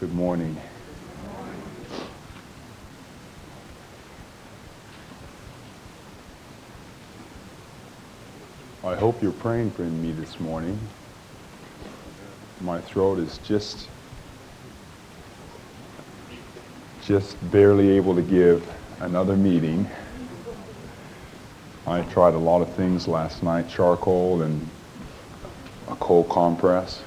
Good morning. I hope you're praying for me this morning. My throat is just barely able to give another meeting. I tried a lot of things last night, charcoal and a cold compress.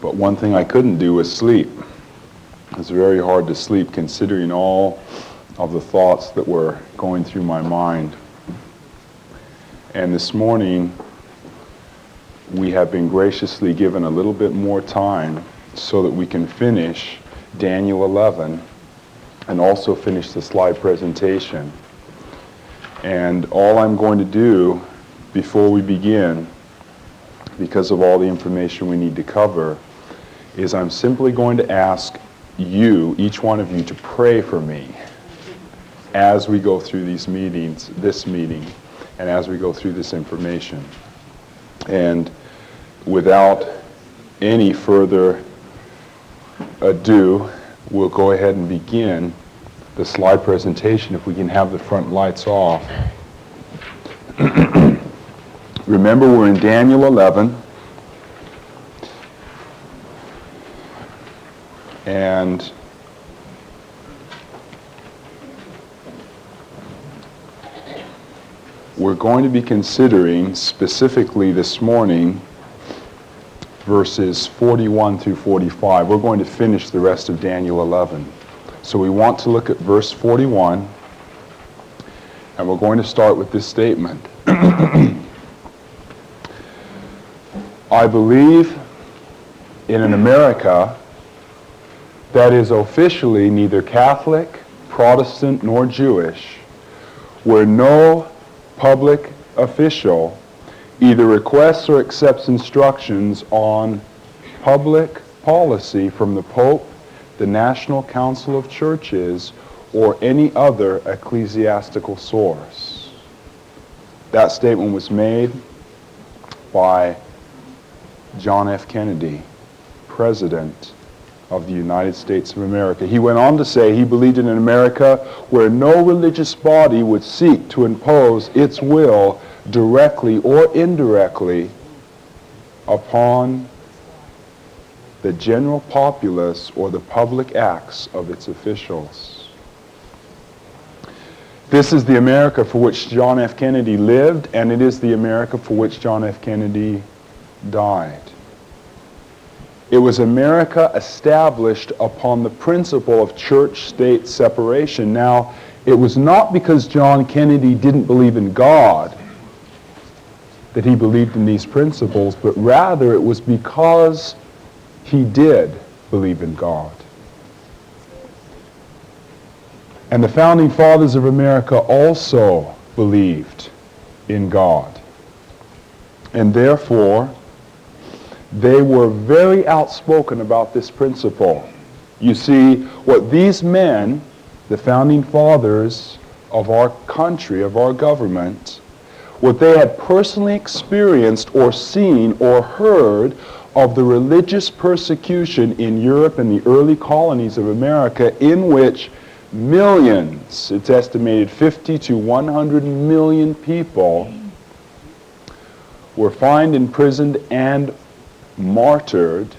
But one thing I couldn't do was sleep. It's very hard to sleep considering all of the thoughts that were going through my mind. And this morning, we have been graciously given a little bit more time so that we can finish Daniel 11 and also finish the slide presentation. And all I'm going to do before we begin, because of all the information we need to cover, is I'm simply going to ask you, each one of you, to pray for me as we go through these meetings, this meeting, and as we go through this information. And without any further ado, we'll go ahead and begin the slide presentation if we can have the front lights off. Remember, we're in Daniel 11. And we're going to be considering specifically this morning verses 41 through 45. We're going to finish the rest of Daniel 11. So we want to look at verse 41, and we're going to start with this statement. I believe in an America that is officially neither Catholic, Protestant, nor Jewish, where no public official either requests or accepts instructions on public policy from the Pope, the National Council of Churches, or any other ecclesiastical source. That statement was made by John F. Kennedy, President of the United States of America. He went on to say he believed in an America where no religious body would seek to impose its will directly or indirectly upon the general populace or the public acts of its officials. This is the America for which John F. Kennedy lived, and it is the America for which John F. Kennedy died. It was America established upon the principle of church-state separation. Now, it was not because John Kennedy didn't believe in God that he believed in these principles, but rather it was because he did believe in God. And the founding fathers of America also believed in God. And therefore, they were very outspoken about this principle. You see, what these men, the founding fathers of our country, of our government, what they had personally experienced or seen or heard of the religious persecution in Europe and the early colonies of America, in which millions, it's estimated 50 to 100 million people, were fined, imprisoned, and martyred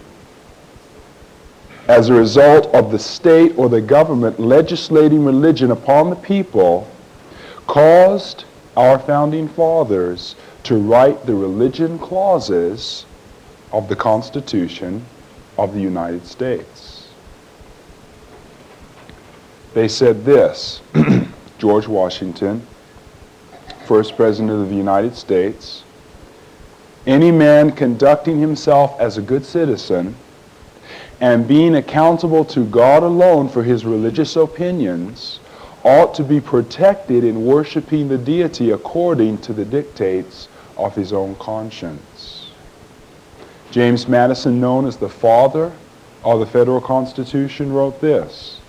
as a result of the state or the government legislating religion upon the people, caused our founding fathers to write the religion clauses of the Constitution of the United States. They said this, George Washington, first President of the United States, any man conducting himself as a good citizen and being accountable to God alone for his religious opinions ought to be protected in worshiping the deity according to the dictates of his own conscience. James Madison, known as the father of the federal Constitution, wrote this,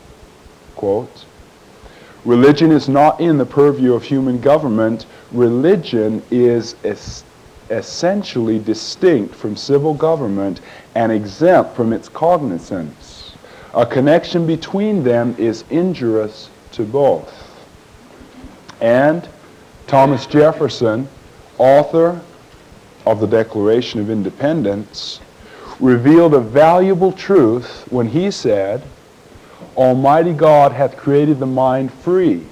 quote, religion is not in the purview of human government. Religion is essentially distinct from civil government and exempt from its cognizance. A connection between them is injurious to both. And Thomas Jefferson, author of the Declaration of Independence, revealed a valuable truth when he said, Almighty God hath created the mind free.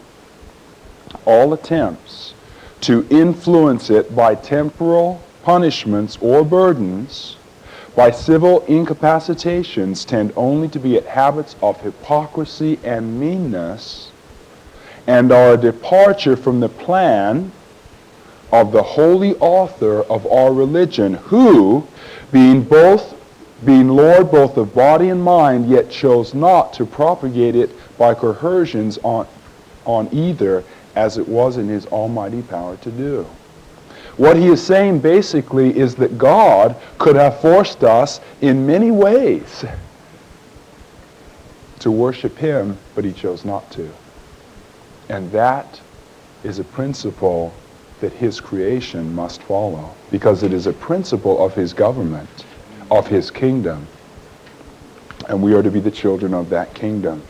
All attempts to influence it by temporal punishments or burdens, by civil incapacitations, tend only to be at habits of hypocrisy and meanness, and are a departure from the plan of the holy author of our religion, who, being Lord both of body and mind, yet chose not to propagate it by coercions on either, as it was in his almighty power to do. What he is saying basically is that God could have forced us in many ways to worship him, but he chose not to. And that is a principle that his creation must follow, because it is a principle of his government, of his kingdom. And we are to be the children of that kingdom.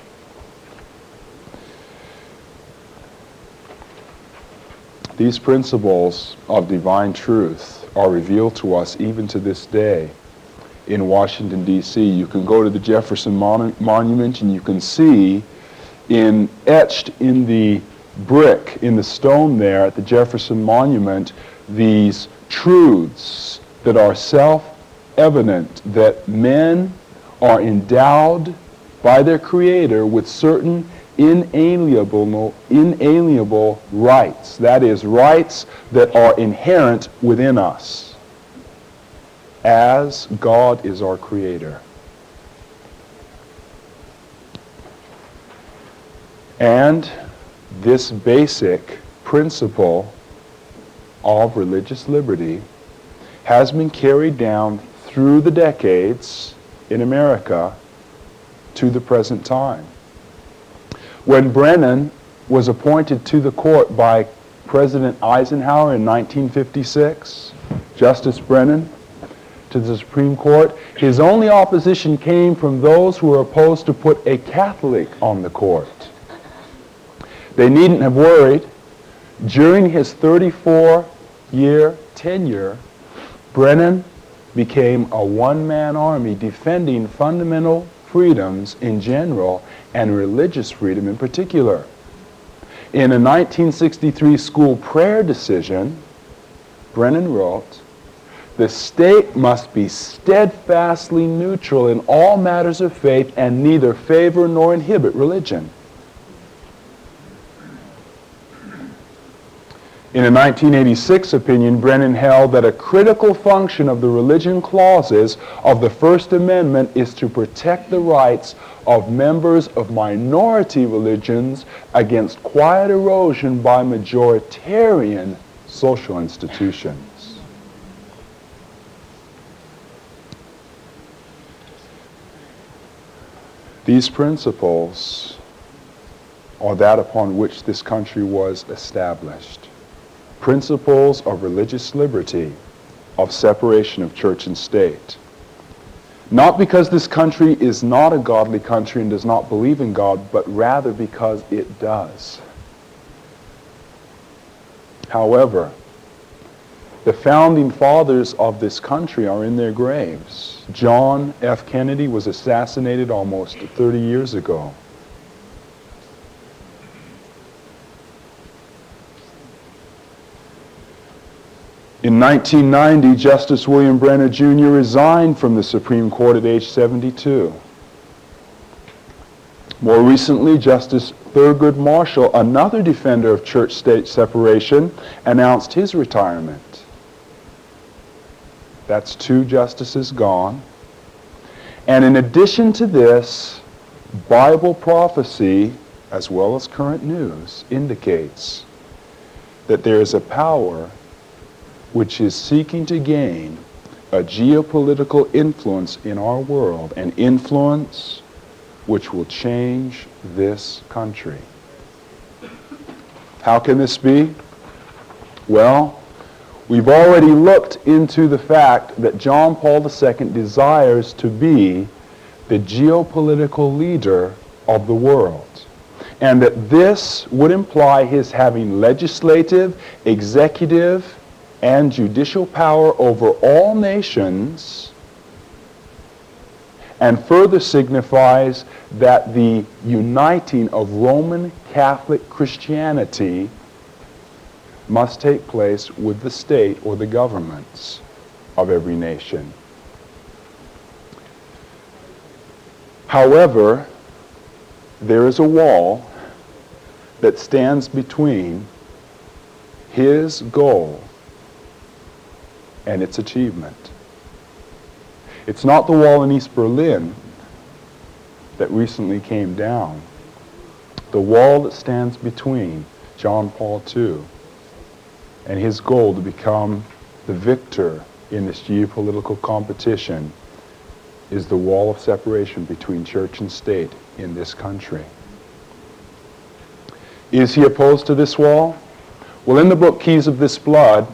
These principles of divine truth are revealed to us even to this day in Washington, D.C. You can go to the Jefferson Monument and you can see etched in the brick, in the stone there at the Jefferson Monument, these truths that are self-evident, that men are endowed by their Creator with certain inalienable rights. That is, rights that are inherent within us, as God is our Creator. And this basic principle of religious liberty has been carried down through the decades in America to the present time. When Brennan was appointed to the court by President Eisenhower in 1956, Justice Brennan, to the Supreme Court, his only opposition came from those who were opposed to put a Catholic on the court. They needn't have worried. During his 34-year tenure, Brennan became a one-man army defending fundamental freedoms in general and religious freedom in particular. In a 1963 school prayer decision, Brennan wrote, "The state must be steadfastly neutral in all matters of faith and neither favor nor inhibit religion." In a 1986 opinion, Brennan held that a critical function of the religion clauses of the First Amendment is to protect the rights of members of minority religions against quiet erosion by majoritarian social institutions. These principles are that upon which this country was established. Principles of religious liberty, of separation of church and state. Not because this country is not a godly country and does not believe in God, but rather because it does. However, the founding fathers of this country are in their graves. John F. Kennedy was assassinated almost 30 years ago. In 1990, Justice William Brennan Jr. resigned from the Supreme Court at age 72. More recently, Justice Thurgood Marshall, another defender of church-state separation, announced his retirement. That's 2 justices gone. And in addition to this, Bible prophecy, as well as current news, indicates that there is a power which is seeking to gain a geopolitical influence in our world, an influence which will change this country. How can this be? Well, We've already looked into the fact that John Paul II desires to be the geopolitical leader of the world, and that this would imply his having legislative, executive, and judicial power over all nations, and further signifies that the uniting of Roman Catholic Christianity must take place with the state or the governments of every nation. However, there is a wall that stands between his goal and its achievement. It's not the wall in East Berlin that recently came down. The wall that stands between John Paul II and his goal to become the victor in this geopolitical competition is the wall of separation between church and state in this country. Is he opposed to this wall? Well, in the book Keys of This Blood,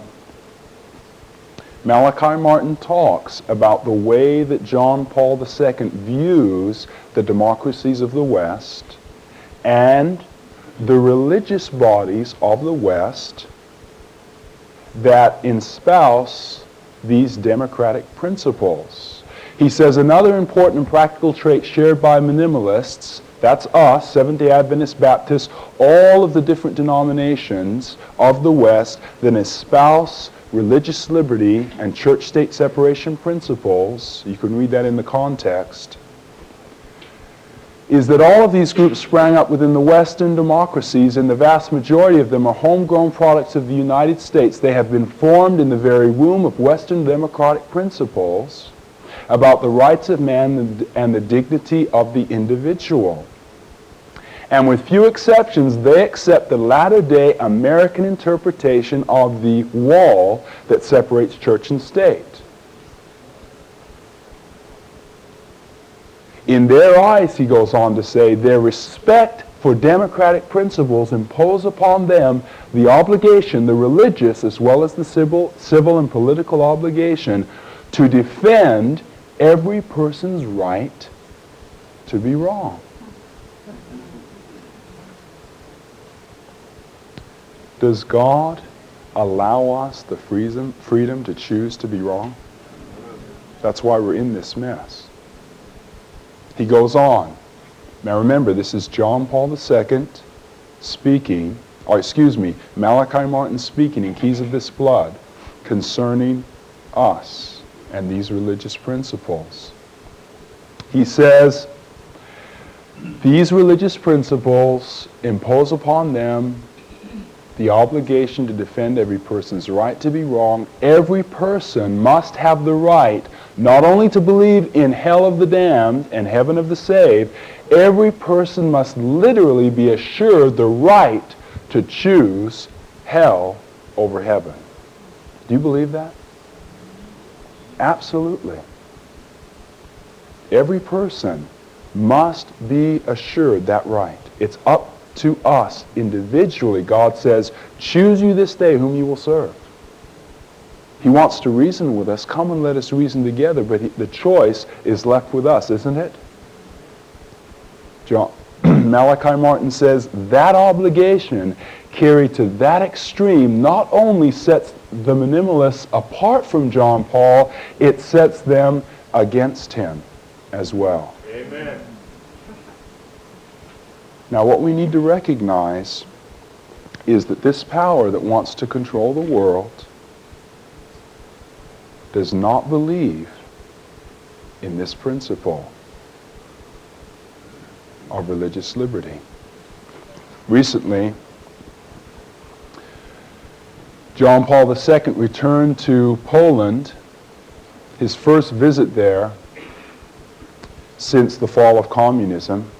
Malachi Martin talks about the way that John Paul II views the democracies of the West and the religious bodies of the West that espouse these democratic principles. He says another important and practical trait shared by minimalists, that's us, Seventh-day Adventist Baptists, all of the different denominations of the West that espouse religious liberty and church-state separation principles, you can read that in the context, is that all of these groups sprang up within the Western democracies, and the vast majority of them are homegrown products of the United States. They have been formed in the very womb of Western democratic principles about the rights of man and the dignity of the individual. And with few exceptions, they accept the latter-day American interpretation of the wall that separates church and state. In their eyes, he goes on to say, their respect for democratic principles impose upon them the obligation, the religious as well as the civil and political obligation, to defend every person's right to be wrong. Does God allow us the freedom to choose to be wrong? That's why we're in this mess. He goes on. Now remember, this is John Paul II speaking, Malachi Martin speaking in Keys of This Blood concerning us and these religious principles. He says, these religious principles impose upon them the obligation to defend every person's right to be wrong. Every person must have the right not only to believe in hell of the damned and heaven of the saved, every person must literally be assured the right to choose hell over heaven. Do you believe that? Absolutely. Every person must be assured that right. It's up to us individually. God says, choose you this day whom you will serve. He wants to reason with us. Come and let us reason together, but the choice is left with us, isn't it? Malachi Martin says that obligation carried to that extreme not only sets the minimalists apart from John Paul, it sets them against him as well. Amen. Now, what we need to recognize is that this power that wants to control the world does not believe in this principle of religious liberty. Recently, John Paul II returned to Poland, his first visit there since the fall of communism.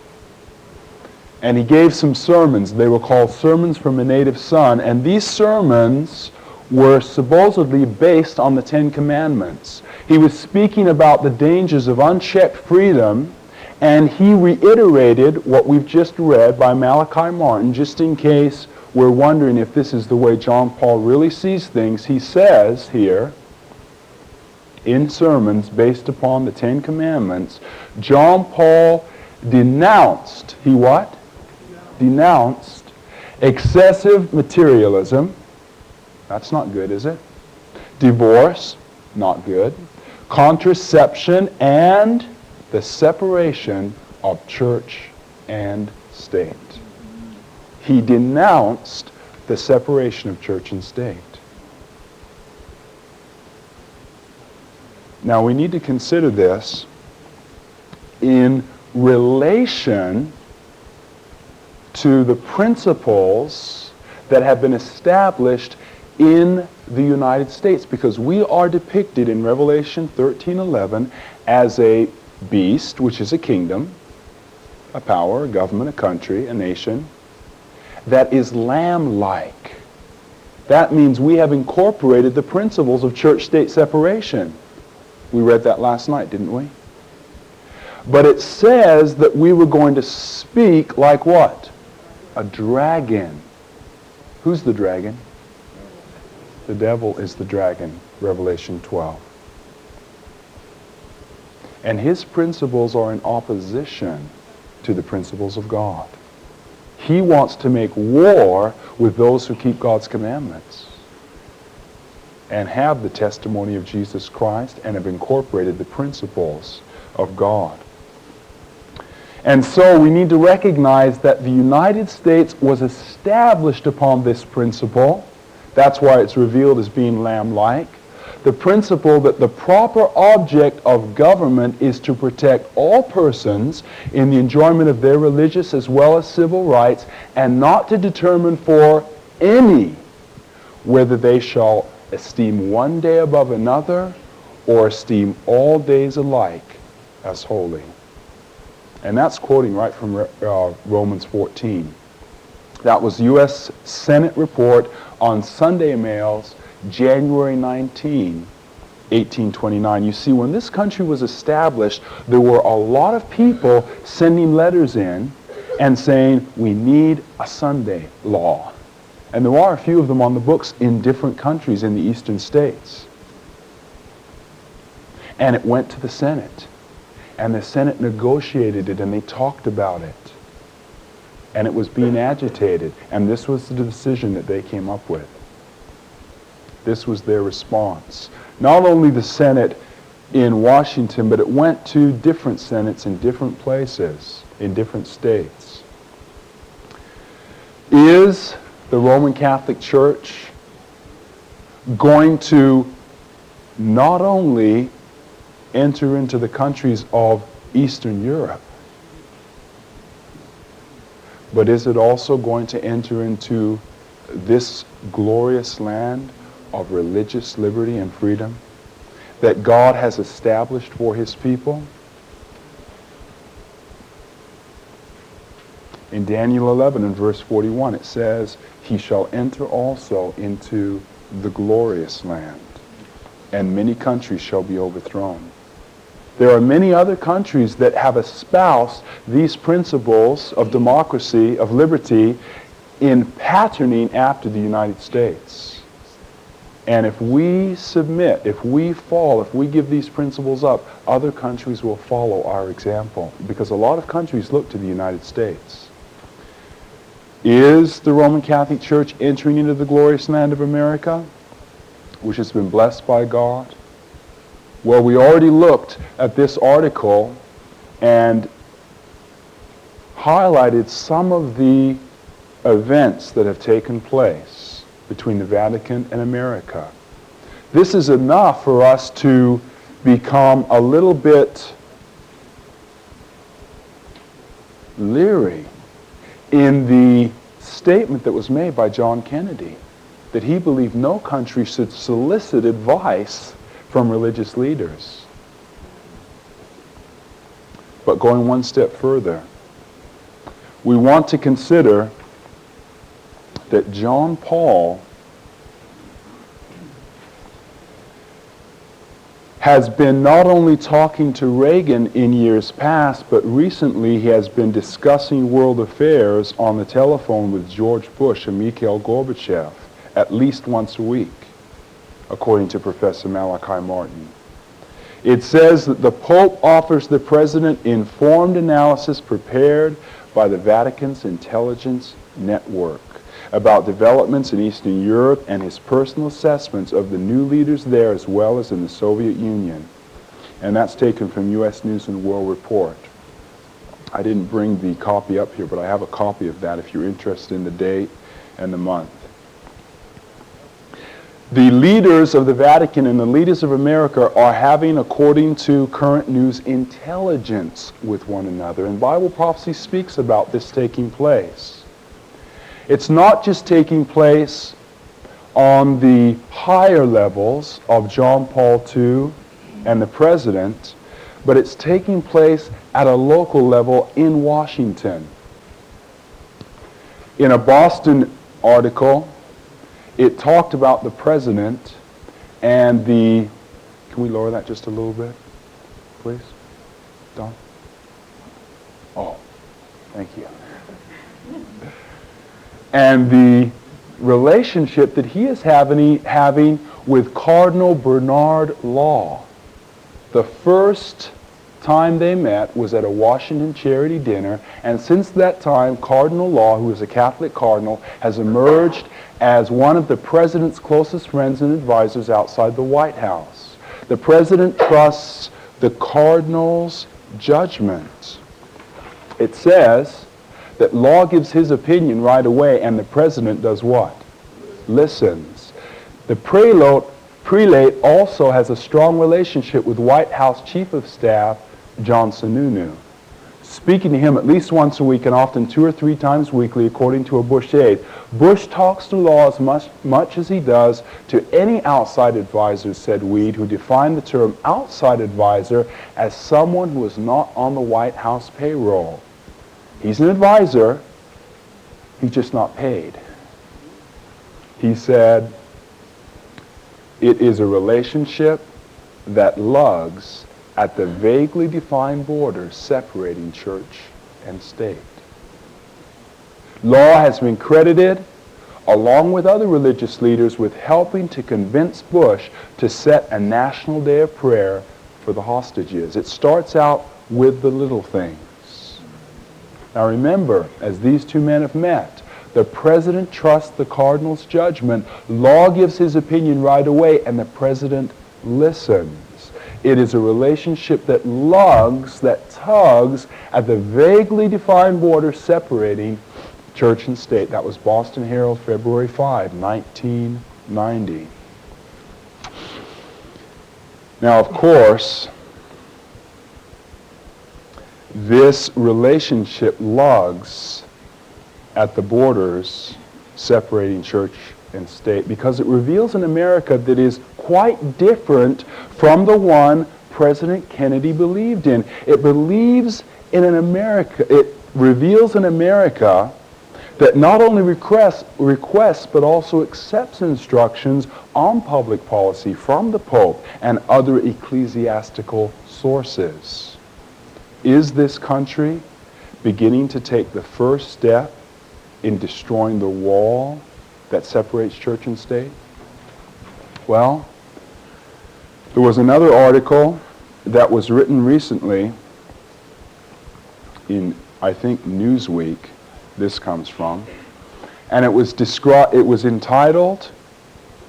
And he gave some sermons. They were called Sermons from a Native Son. And these sermons were supposedly based on the Ten Commandments. He was speaking about the dangers of unchecked freedom, and he reiterated what we've just read by Malachi Martin, just in case we're wondering if this is the way John Paul really sees things. He says here, in sermons based upon the Ten Commandments, John Paul denounced, he what? Denounced excessive materialism. That's not good, is it? Divorce, not good. Contraception, and the separation of church and state. He denounced the separation of church and state. Now we need to consider this in relation to the principles that have been established in the United States, because we are depicted in Revelation 13:11 as a beast, which is a kingdom, a power, a government, a country, a nation, that is lamb-like. That means we have incorporated the principles of church-state separation. We read that last night, didn't we? But it says that we were going to speak like what? A dragon. Who's the dragon? The devil is the dragon, Revelation 12. And his principles are in opposition to the principles of God. He wants to make war with those who keep God's commandments and have the testimony of Jesus Christ and have incorporated the principles of God. And so we need to recognize that the United States was established upon this principle. That's why it's revealed as being lamb-like. The principle that the proper object of government is to protect all persons in the enjoyment of their religious as well as civil rights, and not to determine for any whether they shall esteem one day above another or esteem all days alike as holy. And that's quoting right from Romans 14. That was U.S. Senate report on Sunday mails, January 19, 1829. You see, when this country was established, there were a lot of people sending letters in and saying, we need a Sunday law. And there are a few of them on the books in different countries in the eastern states. And it went to the Senate. And the Senate negotiated it, and they talked about it. And it was being agitated. And this was the decision that they came up with. This was their response. Not only the Senate in Washington, but it went to different senates in different places, in different states. Is the Roman Catholic Church going to not only enter into the countries of Eastern Europe, but is it also going to enter into this glorious land of religious liberty and freedom that God has established for his people? In Daniel 11 and verse 41 it says, he shall enter also into the glorious land, and many countries shall be overthrown. There are many other countries that have espoused these principles of democracy, of liberty, in patterning after the United States. And if we submit, if we fall, if we give these principles up, other countries will follow our example, because a lot of countries look to the United States. Is the Roman Catholic Church entering into the glorious land of America, which has been blessed by God? Well, we already looked at this article and highlighted some of the events that have taken place between the Vatican and America. This is enough for us to become a little bit leery in the statement that was made by John Kennedy, that he believed no country should solicit advice from religious leaders. But going one step further, we want to consider that John Paul has been not only talking to Reagan in years past, but recently he has been discussing world affairs on the telephone with George Bush and Mikhail Gorbachev at least once a week, according to Professor Malachi Martin. It says that the Pope offers the President informed analysis prepared by the Vatican's intelligence network about developments in Eastern Europe and his personal assessments of the new leaders there as well as in the Soviet Union. And that's taken from U.S. News and World Report. I didn't bring the copy up here, but I have a copy of that if you're interested in the date and the month. The leaders of the Vatican and the leaders of America are having, according to current news, intelligence with one another. And Bible prophecy speaks about this taking place. It's not just taking place on the higher levels of John Paul II and the President, but it's taking place at a local level in Washington. In a Boston article, it talked about the President and the... Can we lower that just a little bit, please? Don? Oh, thank you. And the relationship that he is having with Cardinal Bernard Law. The first time they met was at a Washington charity dinner, and since that time, Cardinal Law, who is a Catholic cardinal, has emerged as one of the President's closest friends and advisors outside the White House. The President trusts the Cardinal's judgment. It says that Law gives his opinion right away, and the President does what? Listens. The prelate also has a strong relationship with White House Chief of Staff John Sununu, speaking to him at least once a week and often 2 or 3 times weekly, according to a Bush aide. Bush talks to Law as much as he does to any outside advisor, said Weed, who defined the term outside advisor as someone who is not on the White House payroll. He's an advisor, he's just not paid. He said, it is a relationship that lugs at the vaguely defined border separating church and state. Law has been credited, along with other religious leaders, with helping to convince Bush to set a national day of prayer for the hostages. It starts out with the little things. Now remember, as these two men have met, the President trusts the Cardinal's judgment. Law gives his opinion right away, and the President listens. It is a relationship that lugs, that tugs at the vaguely defined border separating church and state. That was Boston Herald, February 5, 1990. Now, of course, this relationship lugs at the borders separating church and state because it reveals an America that is quite different from the one President Kennedy believed in. It reveals an America that not only requests but also accepts instructions on public policy from the Pope and other ecclesiastical sources. Is this country beginning to take the first step in destroying the wall that separates church and state? Well, there was another article that was written recently in, I think, Newsweek, this comes from, and it was entitled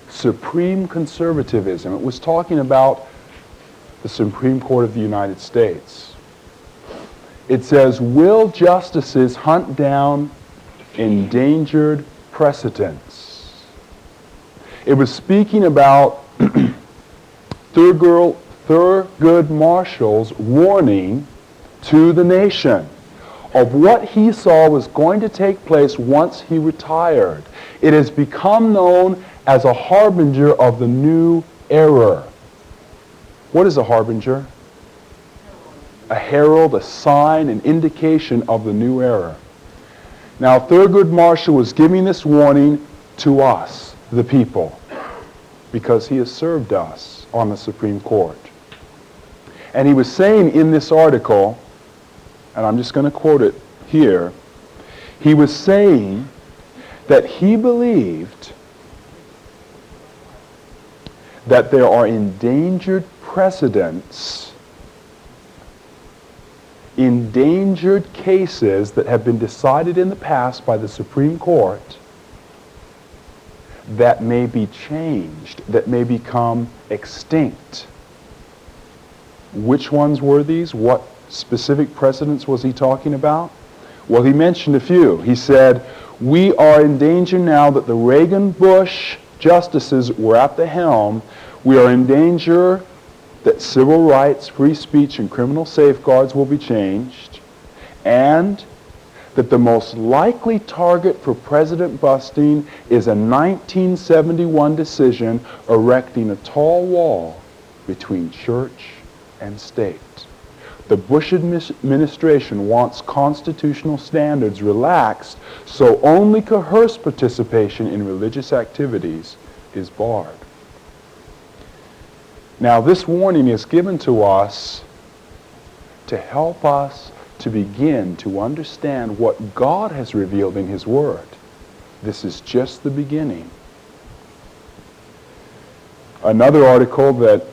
Supreme Conservatism. It was talking about the Supreme Court of the United States. It says, will justices hunt down endangered precedents? It was speaking about Thurgood Marshall's warning to the nation of what he saw was going to take place once he retired. It has become known as a harbinger of the new era. What is a harbinger? A herald, a sign, an indication of the new era. Now, Thurgood Marshall was giving this warning to us, the people, because he has served us on the Supreme Court. And he was saying in this article, and I'm just going to quote it here, he was saying that he believed that there are endangered precedents, endangered cases that have been decided in the past by the Supreme Court that may be changed, that may become extinct. Which ones were these? What specific precedents was he talking about? Well, he mentioned a few. He said, we are in danger now that the Reagan-Bush justices were at the helm. We are in danger that civil rights, free speech, and criminal safeguards will be changed, and that the most likely target for president busting is a 1971 decision erecting a tall wall between church and state. The Bush administration wants constitutional standards relaxed so only coerced participation in religious activities is barred. Now, this warning is given to us to help us to begin to understand what God has revealed in His Word. This is just the beginning. Another article that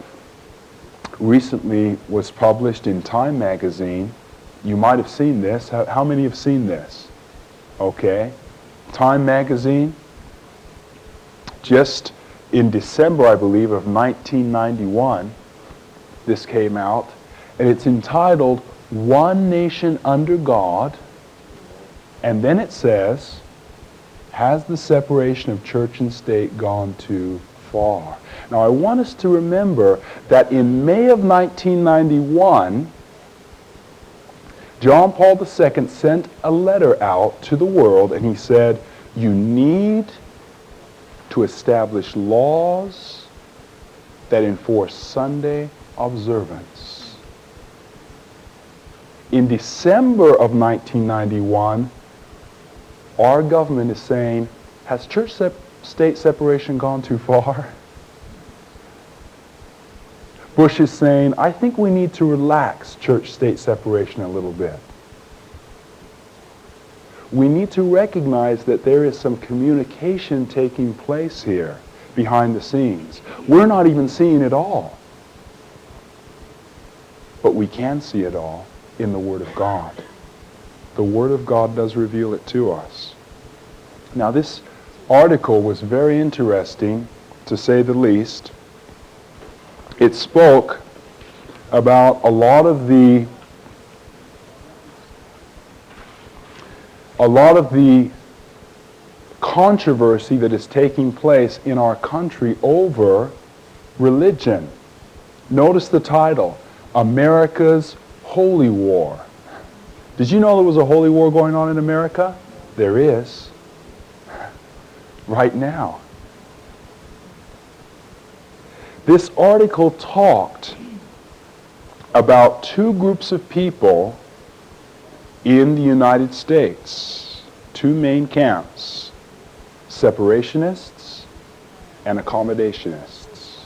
recently was published in Time magazine, you might have seen this. How many have seen this? Okay. Time magazine, just in December, I believe, of 1991, this came out, and it's entitled One Nation Under God, and then it says, has the separation of church and state gone too far? Now, I want us to remember that in May of 1991, John Paul II sent a letter out to the world, and he said, you need to establish laws that enforce Sunday observance. In December of 1991, our government is saying, has church-state separation gone too far? Bush is saying, I think we need to relax church-state separation a little bit. We need to recognize that there is some communication taking place here behind the scenes. We're not even seeing it all. But we can see it all in the Word of God. The Word of God does reveal it to us. Now, this article was very interesting, to say the least. It spoke about a lot of the controversy that is taking place in our country over religion. Notice the title, America's Holy War. Did you know there was a holy war going on in America? There is. Right now. This article talked about two groups of people in the United States, two main camps, separationists and accommodationists.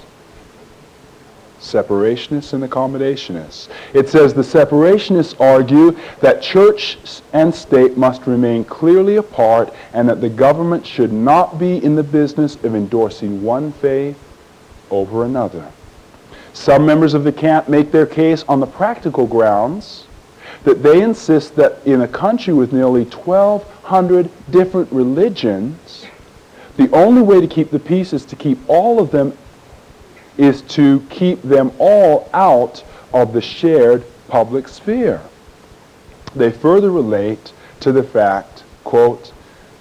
Separationists and accommodationists. It says the separationists argue that church and state must remain clearly apart and that the government should not be in the business of endorsing one faith over another. Some members of the camp make their case on the practical grounds that they insist that in a country with nearly 1,200 different religions, the only way to keep the peace is to keep all of them, is to keep them all out of the shared public sphere. They further relate to the fact, quote,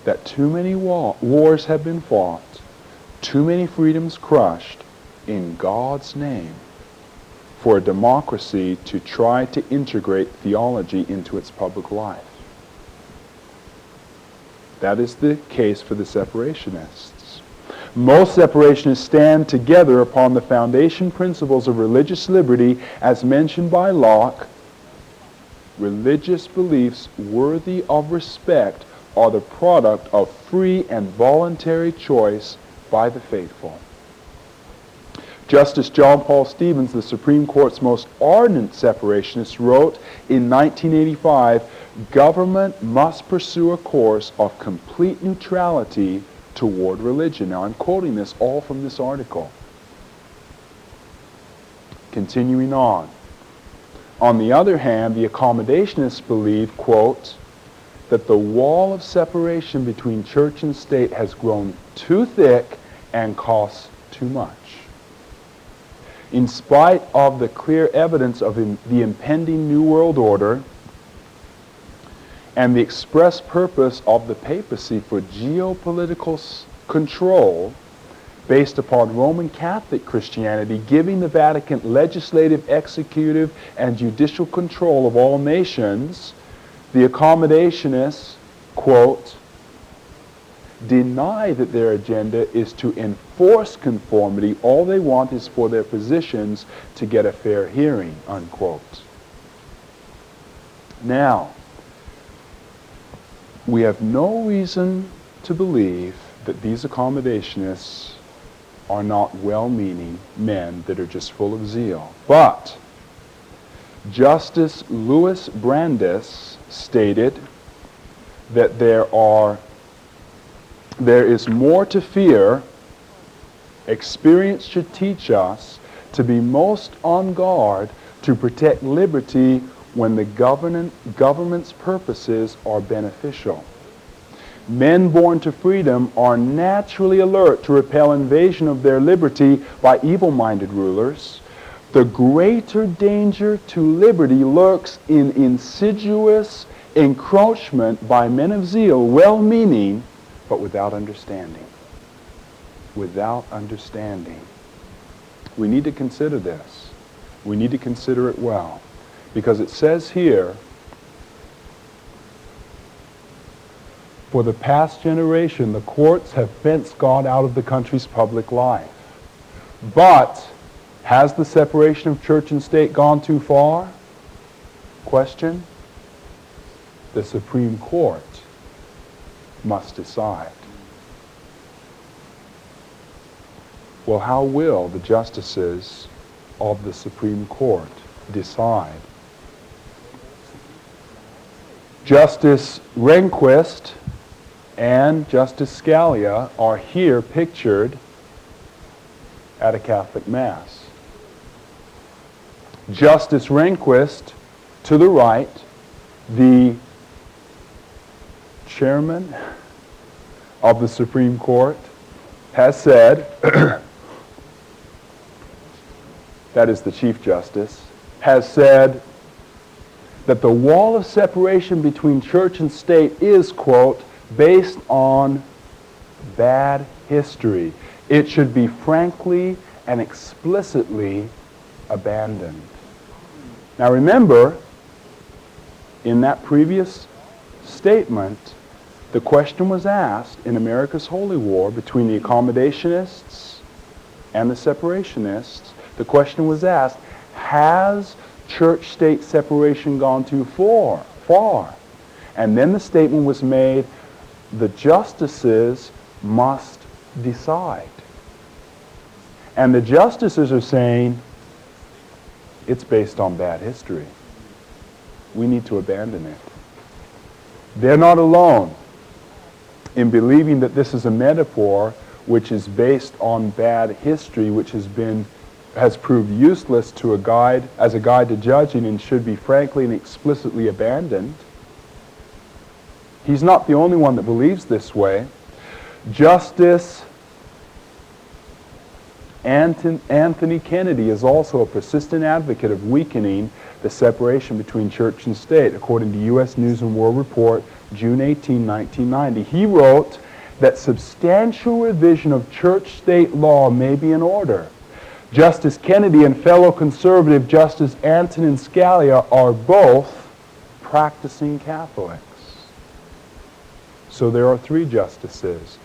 that too many wars have been fought, too many freedoms crushed in God's name for a democracy to try to integrate theology into its public life. That is the case for the separationists. Most separationists stand together upon the foundation principles of religious liberty as mentioned by Locke. Religious beliefs worthy of respect are the product of free and voluntary choice by the faithful. Justice John Paul Stevens, the Supreme Court's most ardent separationist, wrote in 1985, "Government must pursue a course of complete neutrality toward religion." Now, I'm quoting this all from this article. Continuing on. On the other hand, the accommodationists believe, quote, that the wall of separation between church and state has grown too thick and costs too much. In spite of the clear evidence of the impending New World Order and the express purpose of the papacy for geopolitical control based upon Roman Catholic Christianity giving the Vatican legislative, executive, and judicial control of all nations, the accommodationists, quote, deny that their agenda is to enforce conformity. All they want is for their positions to get a fair hearing, unquote. Now, we have no reason to believe that these accommodationists are not well-meaning men that are just full of zeal. But Justice Louis Brandeis stated that there is more to fear. Experience should teach us to be most on guard to protect liberty when the government's purposes are beneficial. Men born to freedom are naturally alert to repel invasion of their liberty by evil-minded rulers. The greater danger to liberty lurks in insidious encroachment by men of zeal, well-meaning, but without understanding. Without understanding. We need to consider this. We need to consider it well. Because it says here, for the past generation, the courts have fenced God out of the country's public life. But has the separation of church and state gone too far? Question. The Supreme Court must decide. Well, how will the justices of the Supreme Court decide? Justice Rehnquist and Justice Scalia are here pictured at a Catholic Mass. Justice Rehnquist, to the right, the chairman of the Supreme Court, has said, that is the Chief Justice, has said that the wall of separation between church and state is, quote, based on bad history. It should be frankly and explicitly abandoned. Now remember, in that previous statement, the question was asked in America's Holy War between the accommodationists and the separationists. The question was asked, has church-state separation gone too far? And then the statement was made, the justices must decide. And the justices are saying, it's based on bad history. We need to abandon it. They're not alone in believing that this is a metaphor which is based on bad history, which has proved useless as a guide to judging and should be frankly and explicitly abandoned. He's not the only one that believes this way. Justice Anthony Kennedy is also a persistent advocate of weakening the separation between church and state, according to U.S. News and World Report, June 18, 1990. He wrote that substantial revision of church-state law may be in order. Justice Kennedy and fellow conservative Justice Antonin Scalia are both practicing Catholics. So there are 3 justices.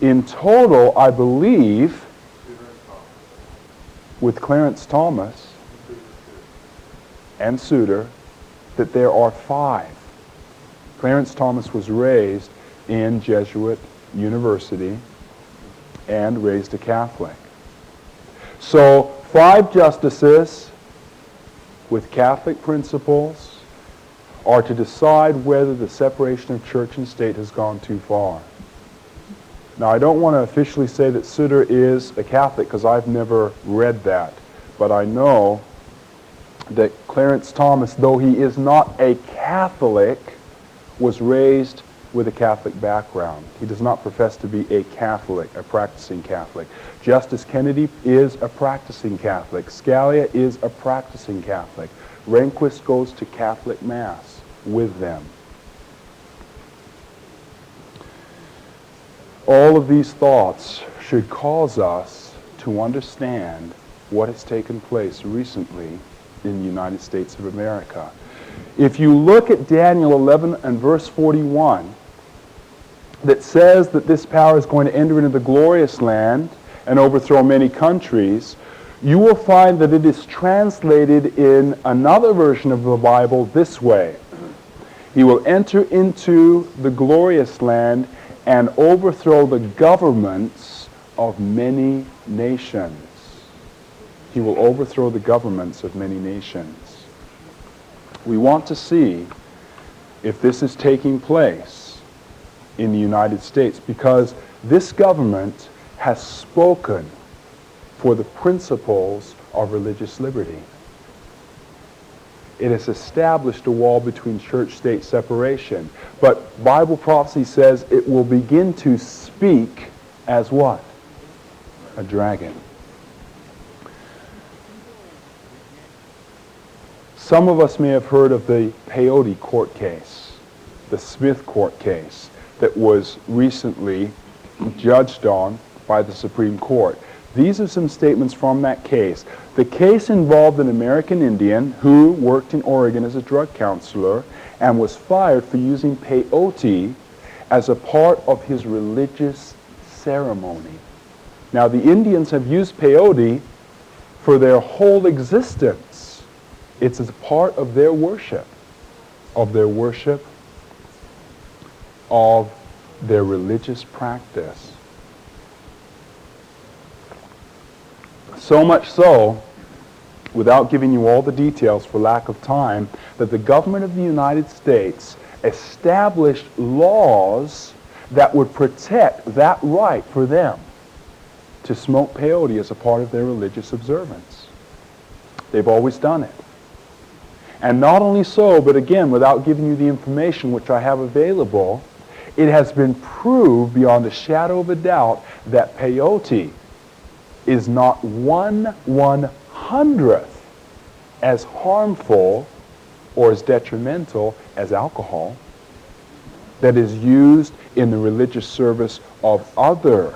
In total, I believe, with Clarence Thomas and Souter, that there are 5. Clarence Thomas was raised in Jesuit University and raised a Catholic. So 5 justices with Catholic principles are to decide whether the separation of church and state has gone too far. Now, I don't want to officially say that Sutter is a Catholic because I've never read that, but I know that Clarence Thomas, though he is not a Catholic, was raised with a Catholic background. He does not profess to be a Catholic, a practicing Catholic. Justice Kennedy is a practicing Catholic. Scalia is a practicing Catholic. Rehnquist goes to Catholic Mass with them. All of these thoughts should cause us to understand what has taken place recently in the United States of America. If you look at Daniel 11 and verse 41, that says that this power is going to enter into the glorious land and overthrow many countries, you will find that it is translated in another version of the Bible this way. He will enter into the glorious land and overthrow the governments of many nations. He will overthrow the governments of many nations. We want to see if this is taking place in the United States, because this government has spoken for the principles of religious liberty. It has established a wall between church-state separation. But Bible prophecy says it will begin to speak as what? A dragon. Some of us may have heard of the peyote court case, the Smith court case that was recently judged on by the Supreme Court. These are some statements from that case. The case involved an American Indian who worked in Oregon as a drug counselor and was fired for using peyote as a part of his religious ceremony. Now, the Indians have used peyote for their whole existence. It's a part of their worship, of their religious practice. So much so, without giving you all the details for lack of time, that the government of the United States established laws that would protect that right for them to smoke peyote as a part of their religious observance. They've always done it. And not only so, but again, without giving you the information which I have available, it has been proved beyond a shadow of a doubt that peyote is not 1/100th as harmful or as detrimental as alcohol that is used in the religious service of other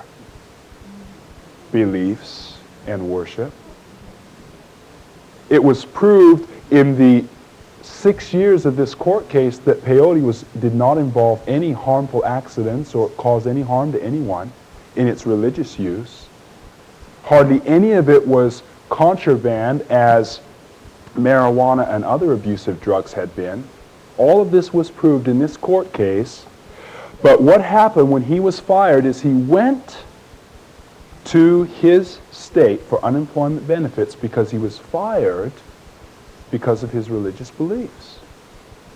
beliefs and worship. It was proved in the 6 years of this court case that peyote did not involve any harmful accidents or cause any harm to anyone in its religious use. Hardly any of it was contraband as marijuana and other abusive drugs had been. All of this was proved in this court case. But what happened when he was fired is he went to his state for unemployment benefits because he was fired because of his religious beliefs.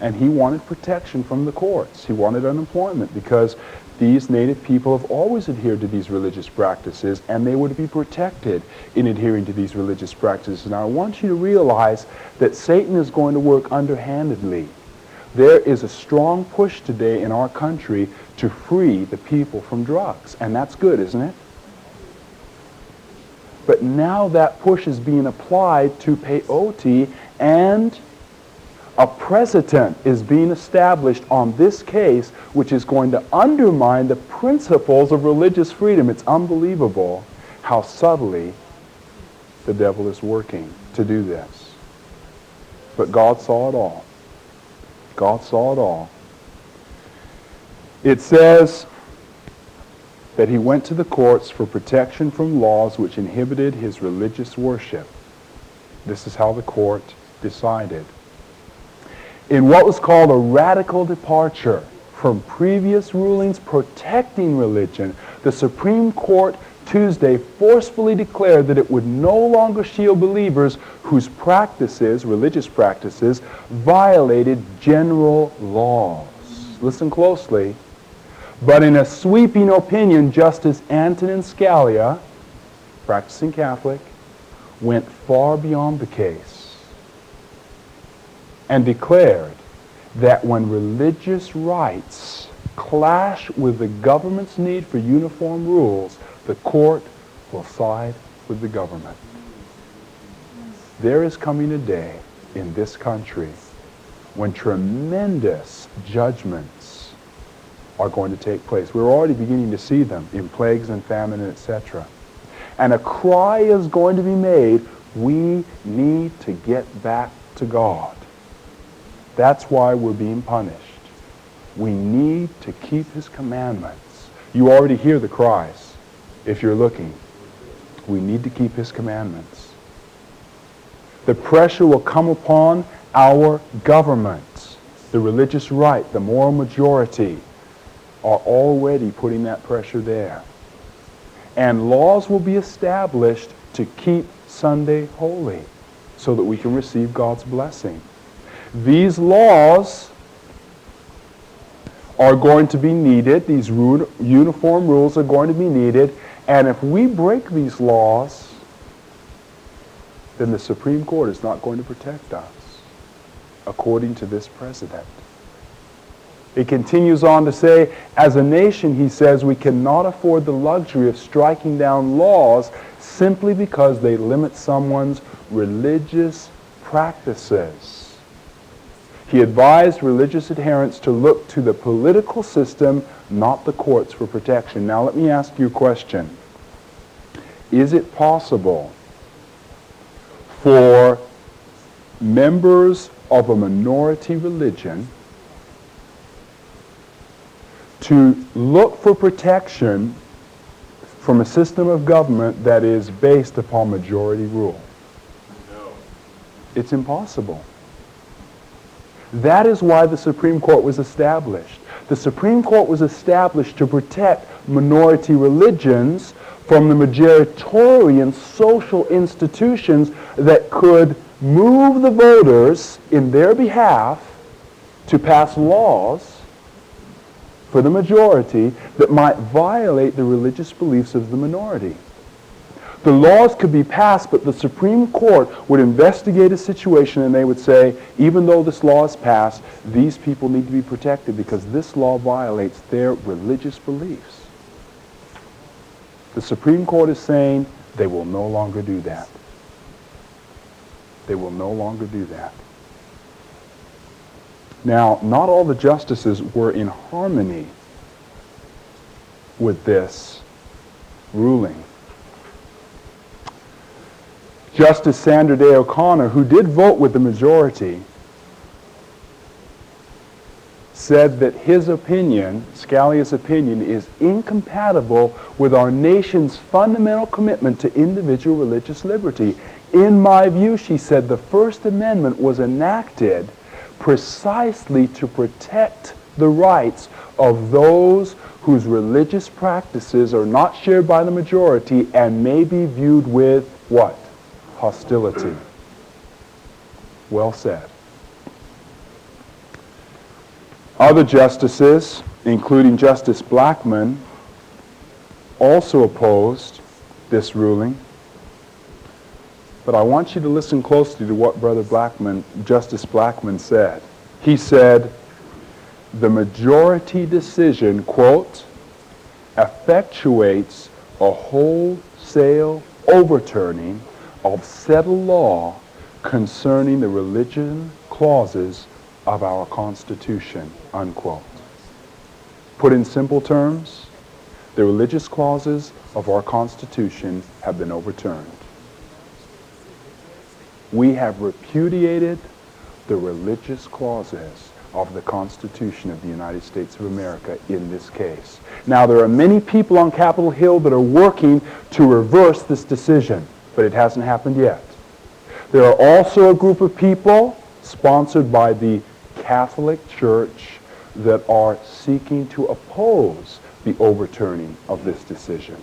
And he wanted protection from the courts. He wanted unemployment because these native people have always adhered to these religious practices, and they would be protected in adhering to these religious practices. Now, I want you to realize that Satan is going to work underhandedly. There is a strong push today in our country to free the people from drugs, and that's good, isn't it? But now that push is being applied to peyote, and a precedent is being established on this case which is going to undermine the principles of religious freedom. It's unbelievable how subtly the devil is working to do this. But God saw it all. God saw it all. It says that he went to the courts for protection from laws which inhibited his religious worship. This is how the court decided. In what was called a radical departure from previous rulings protecting religion, the Supreme Court Tuesday forcefully declared that it would no longer shield believers whose practices, religious practices, violated general laws. Listen closely. But in a sweeping opinion, Justice Antonin Scalia, practicing Catholic, went far beyond the case and declared that when religious rights clash with the government's need for uniform rules, the court will side with the government. There is coming a day in this country when tremendous judgments are going to take place. We're already beginning to see them in plagues and famine, etc. And a cry is going to be made, we need to get back to God. That's why we're being punished. We need to keep his commandments. You already hear the cries if you're looking. We need to keep his commandments. The pressure will come upon our government. The religious right, the moral majority are already putting that pressure there. And laws will be established to keep Sunday holy so that we can receive God's blessing. These laws are going to be needed. These uniform rules are going to be needed. And if we break these laws, then the Supreme Court is not going to protect us, according to this president. It continues on to say, as a nation, he says, we cannot afford the luxury of striking down laws simply because they limit someone's religious practices. He advised religious adherents to look to the political system, not the courts, for protection. Now let me ask you a question. Is it possible for members of a minority religion to look for protection from a system of government that is based upon majority rule? No. It's impossible. That is why the Supreme Court was established. The Supreme Court was established to protect minority religions from the majoritarian social institutions that could move the voters in their behalf to pass laws for the majority that might violate the religious beliefs of the minority. The laws could be passed, but the Supreme Court would investigate a situation and they would say, even though this law is passed, these people need to be protected because this law violates their religious beliefs. The Supreme Court is saying they will no longer do that. They will no longer do that. Now, not all the justices were in harmony with this ruling. Justice Sandra Day O'Connor, who did vote with the majority, said that his opinion, Scalia's opinion, is incompatible with our nation's fundamental commitment to individual religious liberty. In my view, she said, the First Amendment was enacted precisely to protect the rights of those whose religious practices are not shared by the majority and may be viewed with what? Hostility. Well said. Other justices, including Justice Blackmun, also opposed this ruling. But I want you to listen closely to what Justice Blackmun said. He said, the majority decision, quote, effectuates a wholesale overturning of settled law concerning the religion clauses of our Constitution, unquote. Put in simple terms, the religious clauses of our Constitution have been overturned. We have repudiated the religious clauses of the Constitution of the United States of America in this case. Now, there are many people on Capitol Hill that are working to reverse this decision, but it hasn't happened yet. There are also a group of people sponsored by the Catholic Church that are seeking to oppose the overturning of this decision.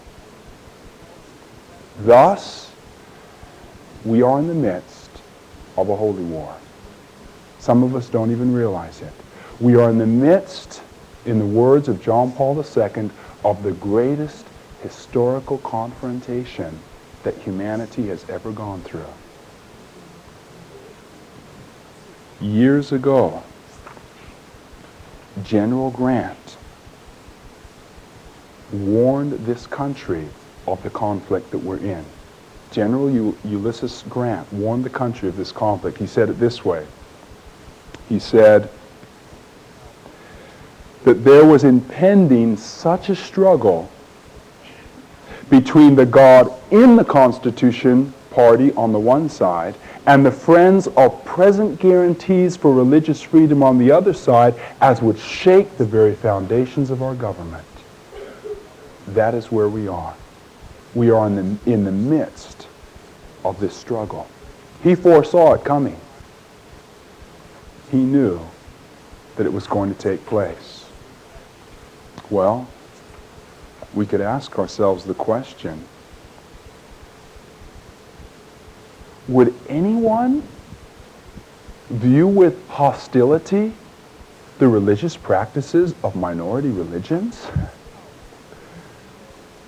Thus, we are in the midst of a holy war. Some of us don't even realize it. We are in the midst, in the words of John Paul II, of the greatest historical confrontation that humanity has ever gone through. Years ago, General Grant warned this country of the conflict that we're in. General Ulysses Grant warned the country of this conflict. He said it this way. He said that there was impending such a struggle between the God in the Constitution party on the one side and the friends of present guarantees for religious freedom on the other side as would shake the very foundations of our government. That is where we are. We are in the midst of this struggle. He foresaw it coming. He knew that it was going to take place. Well, we could ask ourselves the question, would anyone view with hostility the religious practices of minority religions?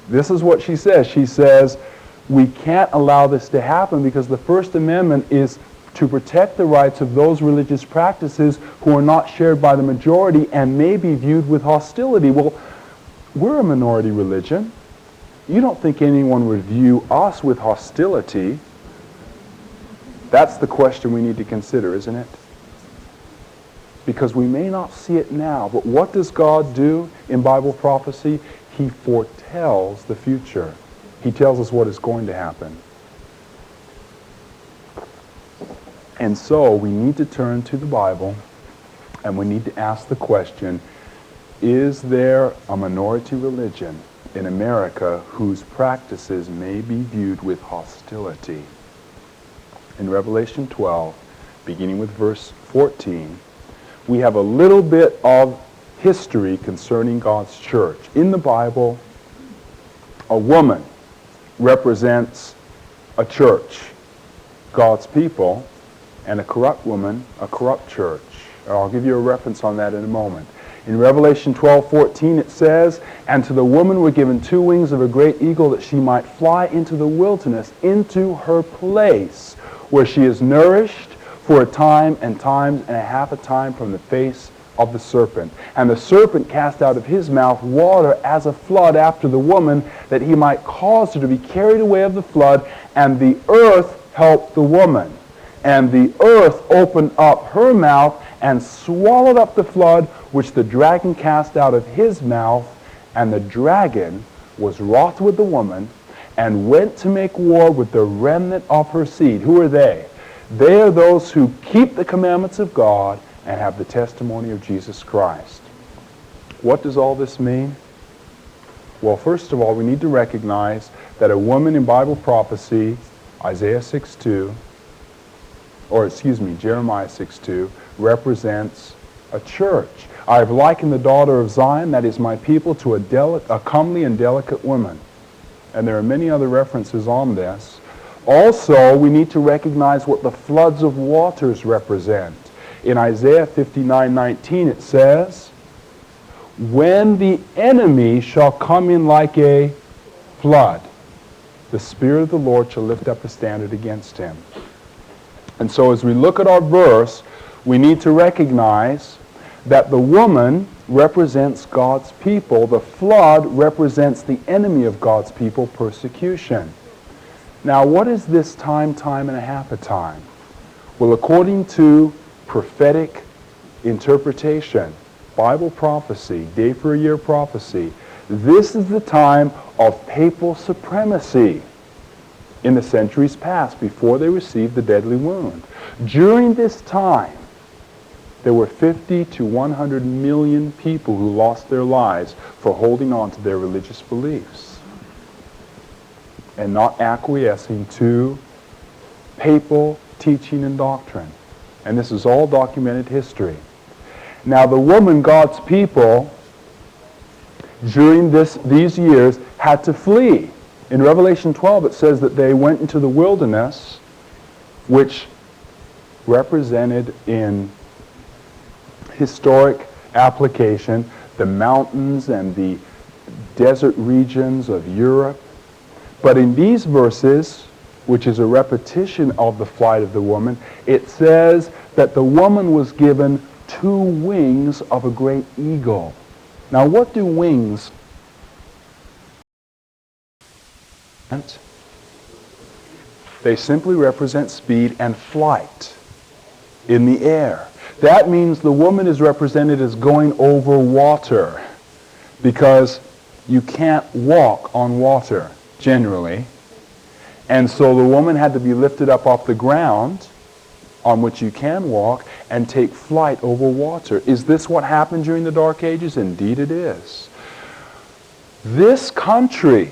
This is what she says. She says, we can't allow this to happen because the First Amendment is to protect the rights of those religious practices who are not shared by the majority and may be viewed with hostility. Well, we're a minority religion. You don't think anyone would view us with hostility. That's the question we need to consider, isn't it? Because we may not see it now, but what does God do in Bible prophecy? He foretells the future. He tells us what is going to happen. And so we need to turn to the Bible and we need to ask the question, is there a minority religion in America whose practices may be viewed with hostility? In Revelation 12, beginning with verse 14, we have a little bit of history concerning God's church. In the Bible, a woman represents a church, God's people, and a corrupt woman, a corrupt church. I'll give you a reference on that in a moment. In Revelation 12:14 it says, "And to the woman were given 2 wings of a great eagle that she might fly into the wilderness, into her place, where she is nourished for a time and times and a half a time from the face of the serpent. And the serpent cast out of his mouth water as a flood after the woman, that he might cause her to be carried away of the flood. And the earth helped the woman. And the earth opened up her mouth and swallowed up the flood which the dragon cast out of his mouth. And the dragon was wroth with the woman and went to make war with the remnant of her seed." Who are they? They are those who keep the commandments of God and have the testimony of Jesus Christ. What does all this mean? Well, first of all, we need to recognize that a woman in Bible prophecy, Jeremiah 6:2, represents a church. "I have likened the daughter of Zion, that is my people, to a comely and delicate woman." And there are many other references on this. Also, we need to recognize what the floods of waters represent. In Isaiah 59:19 it says, "When the enemy shall come in like a flood, the Spirit of the Lord shall lift up a standard against him." And so as we look at our verse, we need to recognize that the woman represents God's people. The flood represents the enemy of God's people, persecution. Now, what is this time and a half a time? Well, according to prophetic interpretation, Bible prophecy, day for a year prophecy, this is the time of papal supremacy in the centuries past, before they received the deadly wound. During this time, there were 50 to 100 million people who lost their lives for holding on to their religious beliefs and not acquiescing to papal teaching and doctrine. And this is all documented history. Now, the woman, God's people, during these years had to flee. In Revelation 12, it says that they went into the wilderness, which represented in historic application the mountains and the desert regions of Europe. But in these verses, which is a repetition of the flight of the woman, it says that the woman was given 2 wings of a great eagle. Now, what do wings represent? They simply represent speed and flight in the air. That means the woman is represented as going over water, because you can't walk on water generally. And so the woman had to be lifted up off the ground on which you can walk and take flight over water. Is this what happened during the Dark Ages? Indeed it is. This country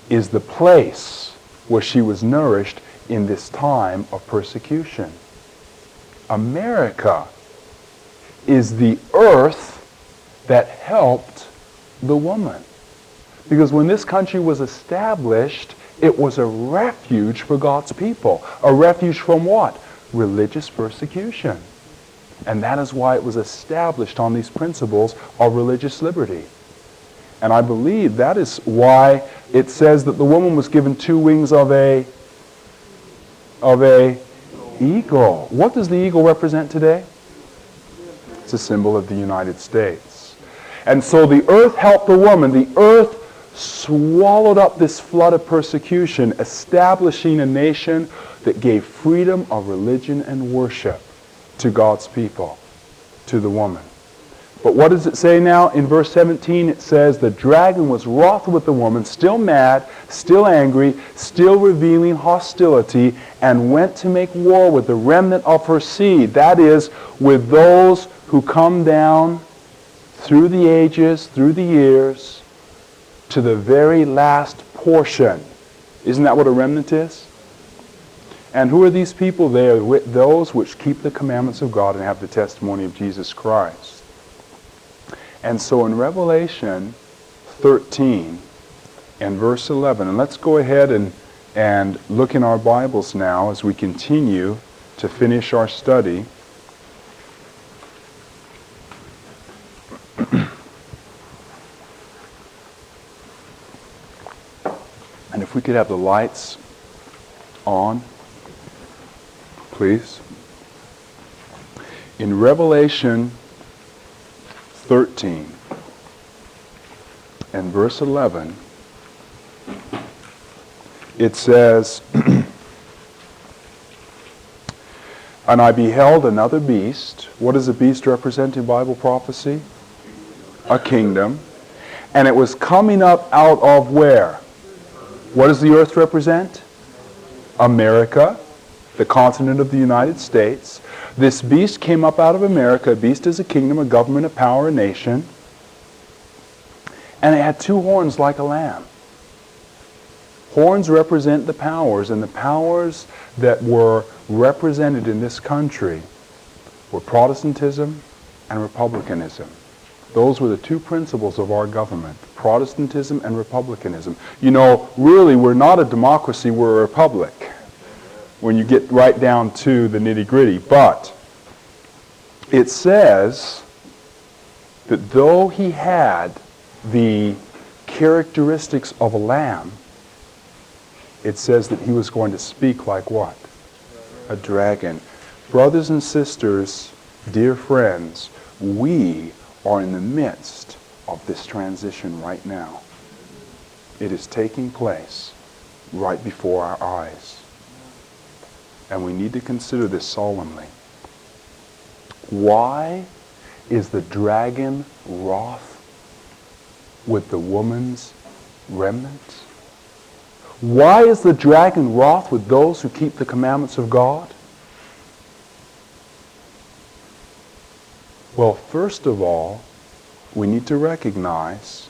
is the place where she was nourished in this time of persecution. America is the earth that helped the woman. Because when this country was established, it was a refuge for God's people. A refuge from what? Religious persecution. And that is why it was established on these principles of religious liberty. And I believe that is why it says that the woman was given 2 wings of a eagle. What does the eagle represent today? It's a symbol of the United States. And so the earth helped the woman. The earth swallowed up this flood of persecution, establishing a nation that gave freedom of religion and worship to God's people, to the woman. But what does it say now? In verse 17 it says, the dragon was wroth with the woman, still mad, still angry, still revealing hostility, and went to make war with the remnant of her seed. That is, with those who come down through the ages, through the years, to the very last portion. Isn't that what a remnant is? And who are these people? They are those which keep the commandments of God and have the testimony of Jesus Christ. And so in Revelation 13 and verse 11, and let's go ahead and look in our Bibles now as we continue to finish our study. And if we could have the lights on, please. In Revelation 13 and verse 11, it says, and I beheld another beast. What does a beast represent in Bible prophecy? A kingdom. And it was coming up out of where? What does the earth represent? America, the continent of the United States. This beast came up out of America. A beast is a kingdom, a government, a power, a nation. And it had 2 horns like a lamb. Horns represent the powers, and the powers that were represented in this country were Protestantism and Republicanism. Those were the 2 principles of our government, Protestantism and Republicanism. You know, really, we're not a democracy, we're a republic, when you get right down to the nitty-gritty. But it says that though he had the characteristics of a lamb, it says that he was going to speak like what? A dragon. Brothers and sisters, dear friends, we are in the midst of this transition right now. It is taking place right before our eyes. And we need to consider this solemnly. Why is the dragon wroth with the woman's remnant? Why is the dragon wroth with those who keep the commandments of God? Well, first of all, we need to recognize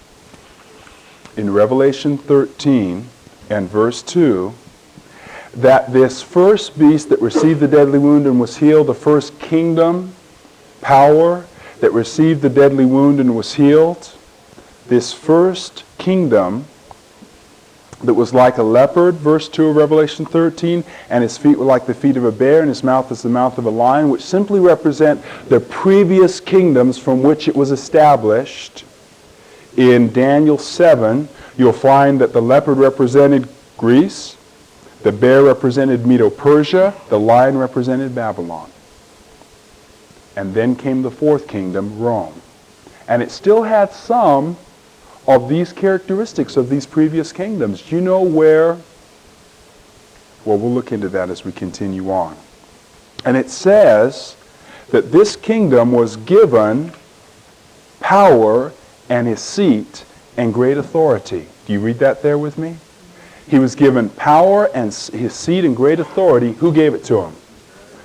in Revelation 13 and verse 2 that this first beast that received the deadly wound and was healed, the first kingdom, power that received the deadly wound and was healed, this first kingdom that was like a leopard, verse 2 of Revelation 13, and his feet were like the feet of a bear, and his mouth is the mouth of a lion, which simply represent the previous kingdoms from which it was established. In Daniel 7, you'll find that the leopard represented Greece, the bear represented Medo-Persia, the lion represented Babylon. And then came the fourth kingdom, Rome. And it still had some of these characteristics of these previous kingdoms. Do you know where? Well, we'll look into that as we continue on. And it says that this kingdom was given power and his seat and great authority. Do you read that there with me? He was given power and his seat and great authority. Who gave it to him?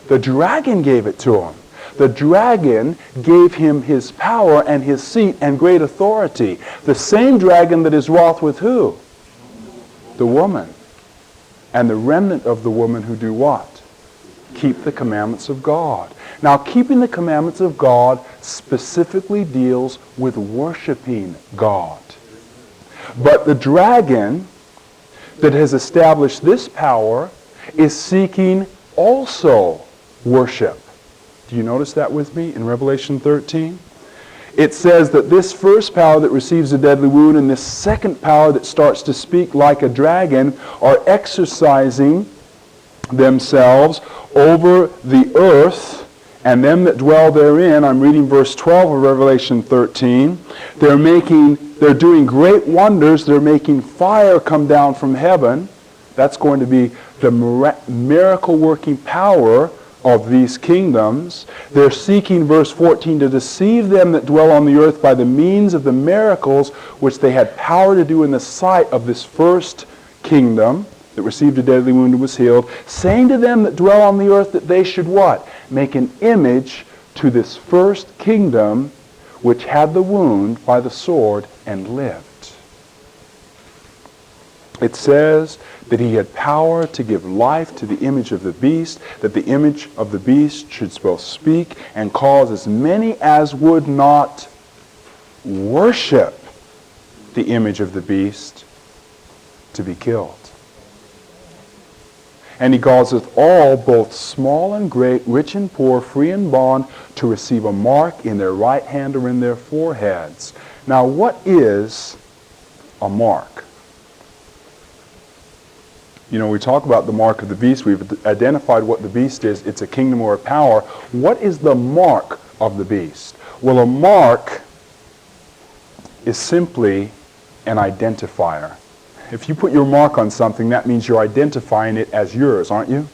The dragon gave it to him. The dragon gave him his power and his seat and great authority. The same dragon that is wroth with who? The woman. And the remnant of the woman who do what? Keep the commandments of God. Now, keeping the commandments of God specifically deals with worshiping God. But the dragon that has established this power is seeking also worship. Do you notice that with me in Revelation 13? It says that this first power that receives a deadly wound and this second power that starts to speak like a dragon are exercising themselves over the earth and them that dwell therein. I'm reading verse 12 of Revelation 13. They're doing great wonders. They're making fire come down from heaven. That's going to be the miracle-working power of these kingdoms. They're seeking, verse 14, to deceive them that dwell on the earth by the means of the miracles which they had power to do in the sight of this first kingdom that received a deadly wound and was healed, saying to them that dwell on the earth that they should what? Make an image to this first kingdom which had the wound by the sword and lived. It says that he had power to give life to the image of the beast, that the image of the beast should both speak and cause as many as would not worship the image of the beast to be killed. And he causeth all, both small and great, rich and poor, free and bond, to receive a mark in their right hand or in their foreheads. Now, what is a mark? You know, we talk about the mark of the beast. We've identified what the beast is. It's a kingdom or a power. What is the mark of the beast? Well, a mark is simply an identifier. If you put your mark on something, that means you're identifying it as yours, aren't you?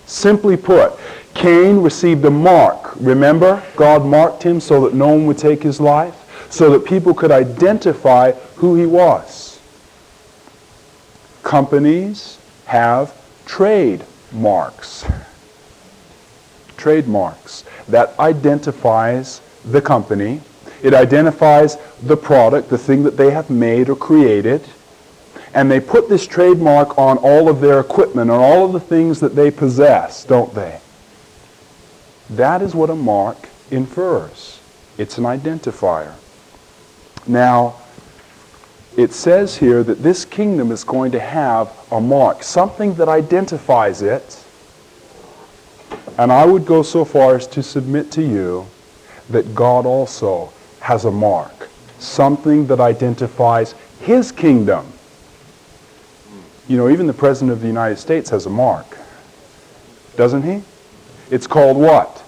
Simply put, Cain received a mark. Remember, God marked him so that no one would take his life, so that people could identify who he was. Companies have trademarks. Trademarks. That identifies the company. It identifies the product, the thing that they have made or created. And they put this trademark on all of their equipment, on all of the things that they possess, don't they? That is what a mark infers. It's an identifier. Now, it says here that this kingdom is going to have a mark, something that identifies it. And I would go so far as to submit to you that God also has a mark, something that identifies his kingdom. You know, even the President of the United States has a mark, doesn't he? It's called what?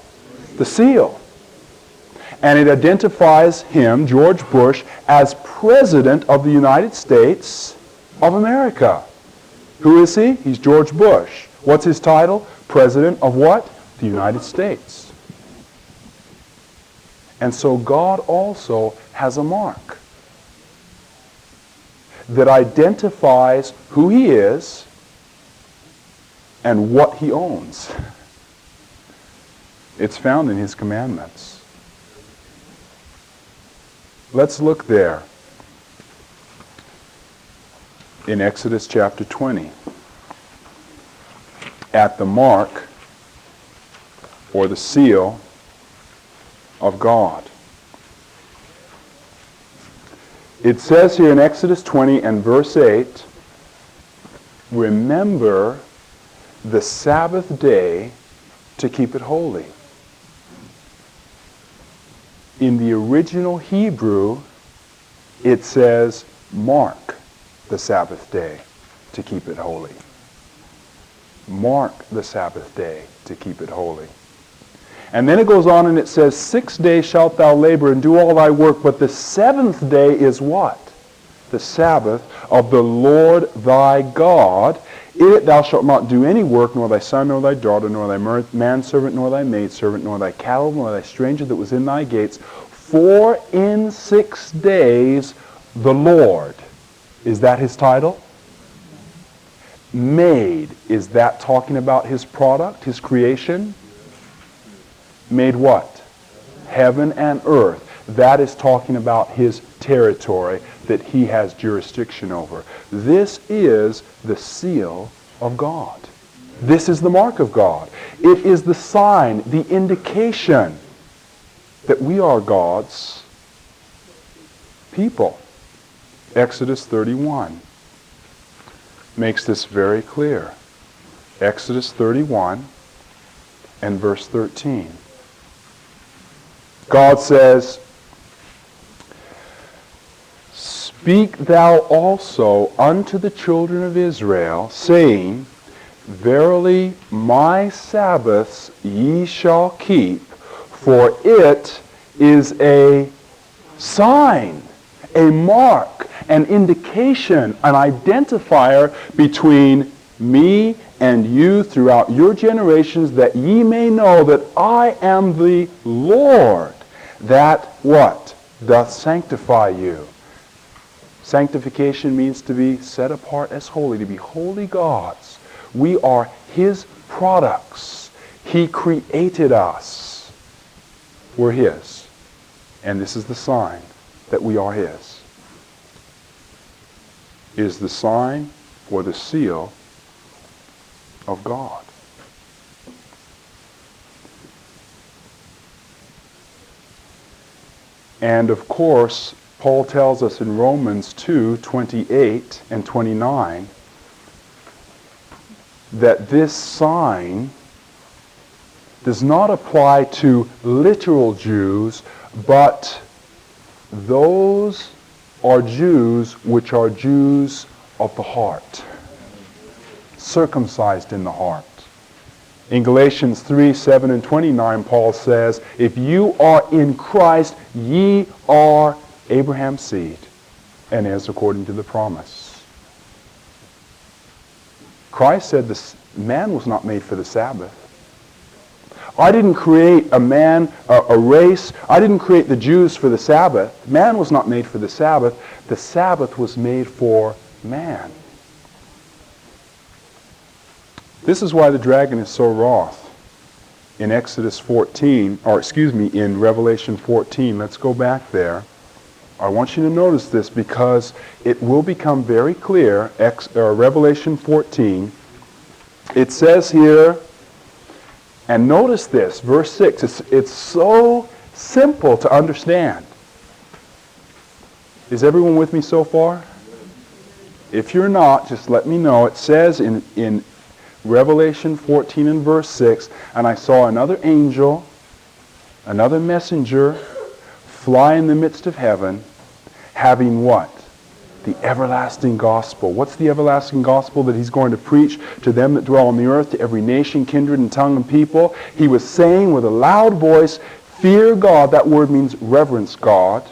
The seal. And it identifies him, George Bush, as President of the United States of America. Who is he? He's George Bush. What's his title? President of what? The United States. And so God also has a mark that identifies who he is and what he owns. It's found in his commandments. Let's look there in Exodus chapter 20 at the mark or the seal of God. It says here in Exodus 20 and verse 8, remember the Sabbath day to keep it holy. In the original Hebrew, it says, mark the Sabbath day to keep it holy. Mark the Sabbath day to keep it holy. And then it goes on and it says, 6 days shalt thou labor and do all thy work, but the seventh day is what? The Sabbath of the Lord thy God. In it thou shalt not do any work, nor thy son, nor thy daughter, nor thy manservant, nor thy maidservant, nor thy cattle, nor thy stranger that was in thy gates. For in 6 days the Lord, is that his title? Made, is that talking about his product, his creation? Made what? Heaven and earth. That is talking about his territory that he has jurisdiction over. This is the seal of God. This is the mark of God. It is the sign, the indication that we are God's people. Exodus 31 makes this very clear. Exodus 31 and verse 13. God says, Speak thou also unto the children of Israel, saying, Verily my Sabbaths ye shall keep, for it is a sign, a mark, an indication, an identifier between me and you throughout your generations, that ye may know that I am the Lord, that what? Doth sanctify you. Sanctification means to be set apart as holy, to be holy gods. We are his products. He created us. We're his. And this is the sign that we are his. It is the sign or the seal of God. And of course, Paul tells us in Romans 2:28 and 29 that this sign does not apply to literal Jews, but those are Jews which are Jews of the heart, circumcised in the heart. In Galatians 3:7 and 29, Paul says, If you are in Christ, ye are Abraham's seed, and heirs according to the promise. Christ said this man was not made for the Sabbath. I didn't create a man, a race. I didn't create the Jews for the Sabbath. Man was not made for the Sabbath. The Sabbath was made for man. This is why the dragon is so wroth. In Exodus 14, in Revelation 14, let's go back there. I want you to notice this because it will become very clear. Revelation 14, it says here, and notice this, verse 6, it's so simple to understand. Is everyone with me so far? If you're not, just let me know. It says in Revelation 14 and verse 6, And I saw another angel, another messenger, fly in the midst of heaven, having what? The everlasting gospel. What's the everlasting gospel that he's going to preach to them that dwell on the earth, to every nation, kindred, and tongue and people? He was saying with a loud voice, Fear God, that word means reverence God,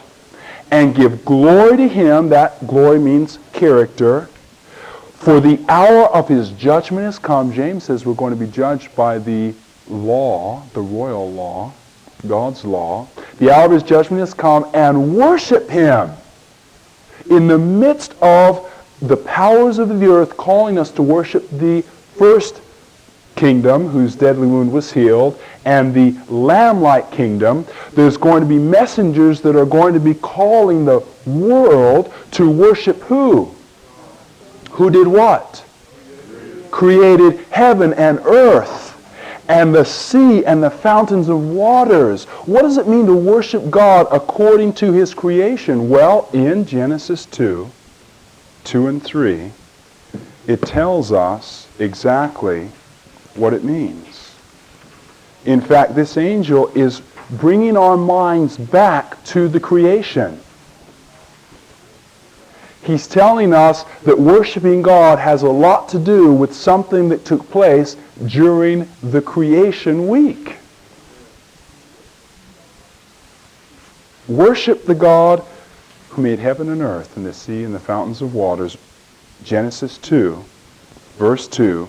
and give glory to him, that glory means character, for the hour of his judgment has come. James says we're going to be judged by the law, the royal law, God's law. The hour of his judgment has come, and worship him. In the midst of the powers of the earth calling us to worship the first kingdom, whose deadly wound was healed, and the lamb-like kingdom, there's going to be messengers that are going to be calling the world to worship who? Who did what? Created heaven and earth and the sea and the fountains of waters. What does it mean to worship God according to his creation? Well, in Genesis 2 and 3, it tells us exactly what it means. In fact, this angel is bringing our minds back to the creation. He's telling us that worshiping God has a lot to do with something that took place during the creation week. Worship the God who made heaven and earth and the sea and the fountains of waters. Genesis 2, verse 2,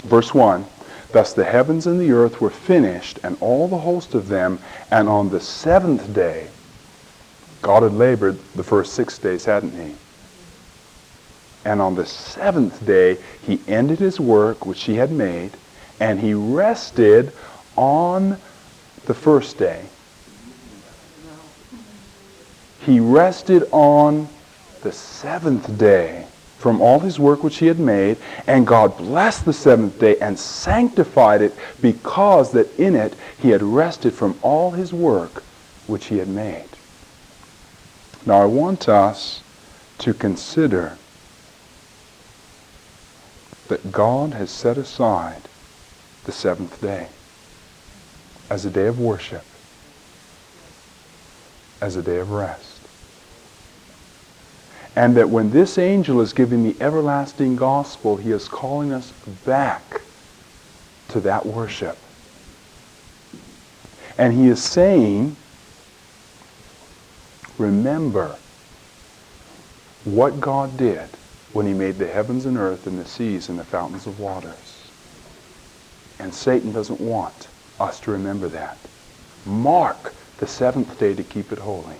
verse 1. Thus the heavens and the earth were finished, and all the host of them, and on the seventh day, God had labored the first 6 days, hadn't he? And on the seventh day, he ended his work which he had made, and he rested on the first day. He rested on the seventh day from all his work which he had made, and God blessed the seventh day and sanctified it, because that in it he had rested from all his work which he had made. Now I want us to consider that God has set aside the seventh day as a day of worship, as a day of rest. And that when this angel is giving the everlasting gospel, he is calling us back to that worship. And he is saying, remember what God did when he made the heavens and earth and the seas and the fountains of waters. And Satan doesn't want us to remember that. Mark the seventh day to keep it holy.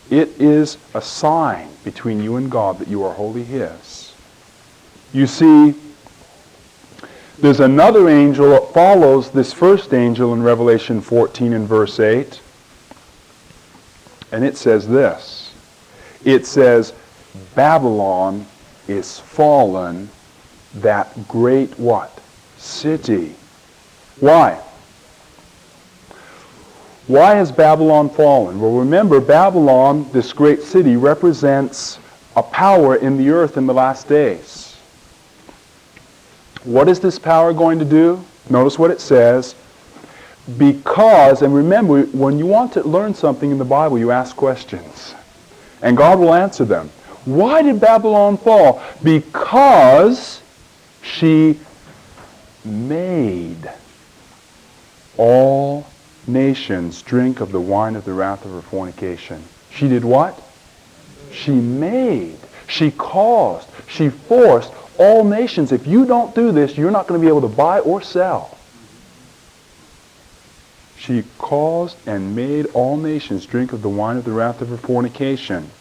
It is a sign between you and God that you are wholly his. You see, there's another angel that follows this first angel in Revelation 14 and verse 8. And it says this. It says, Babylon is fallen, that great what? City. Why? Why has Babylon fallen? Well, remember, Babylon, this great city, represents a power in the earth in the last days. What is this power going to do? Notice what it says. Because, and remember, when you want to learn something in the Bible, you ask questions. And God will answer them. Why did Babylon fall? Because she made all nations drink of the wine of the wrath of her fornication. She did what? She made, she caused, she forced all nations. If you don't do this, you're not going to be able to buy or sell. She caused and made all nations drink of the wine of the wrath of her fornication.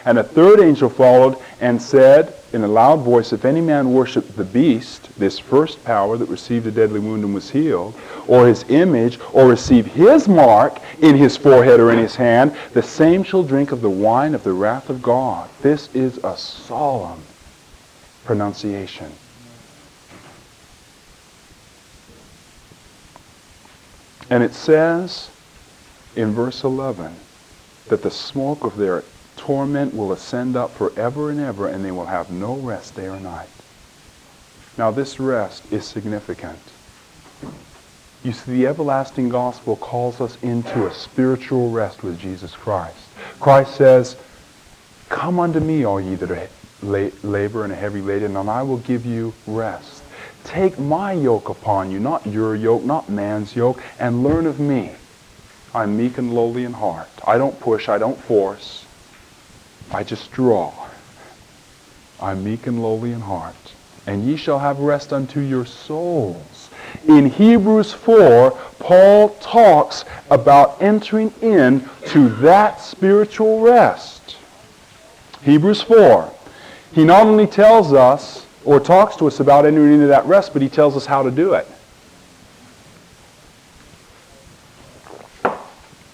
And a third angel followed and said in a loud voice, if any man worship the beast, this first power that received a deadly wound and was healed, or his image, or receive his mark in his forehead or in his hand, the same shall drink of the wine of the wrath of God. This is a solemn pronunciation. And it says in verse 11 that the smoke of their torment will ascend up forever and ever, and they will have no rest day or night. Now this rest is significant. You see, the everlasting gospel calls us into a spiritual rest with Jesus Christ. Christ says, come unto me, all ye that are labor and are heavy laden, and I will give you rest. Take my yoke upon you, not your yoke, not man's yoke, and learn of me. I'm meek and lowly in heart. I don't push, I don't force. I just draw. I'm meek and lowly in heart. And ye shall have rest unto your souls. In Hebrews 4, Paul talks about entering into that spiritual rest. Hebrews 4. He not only tells us or talks to us about entering into that rest, but he tells us how to do it.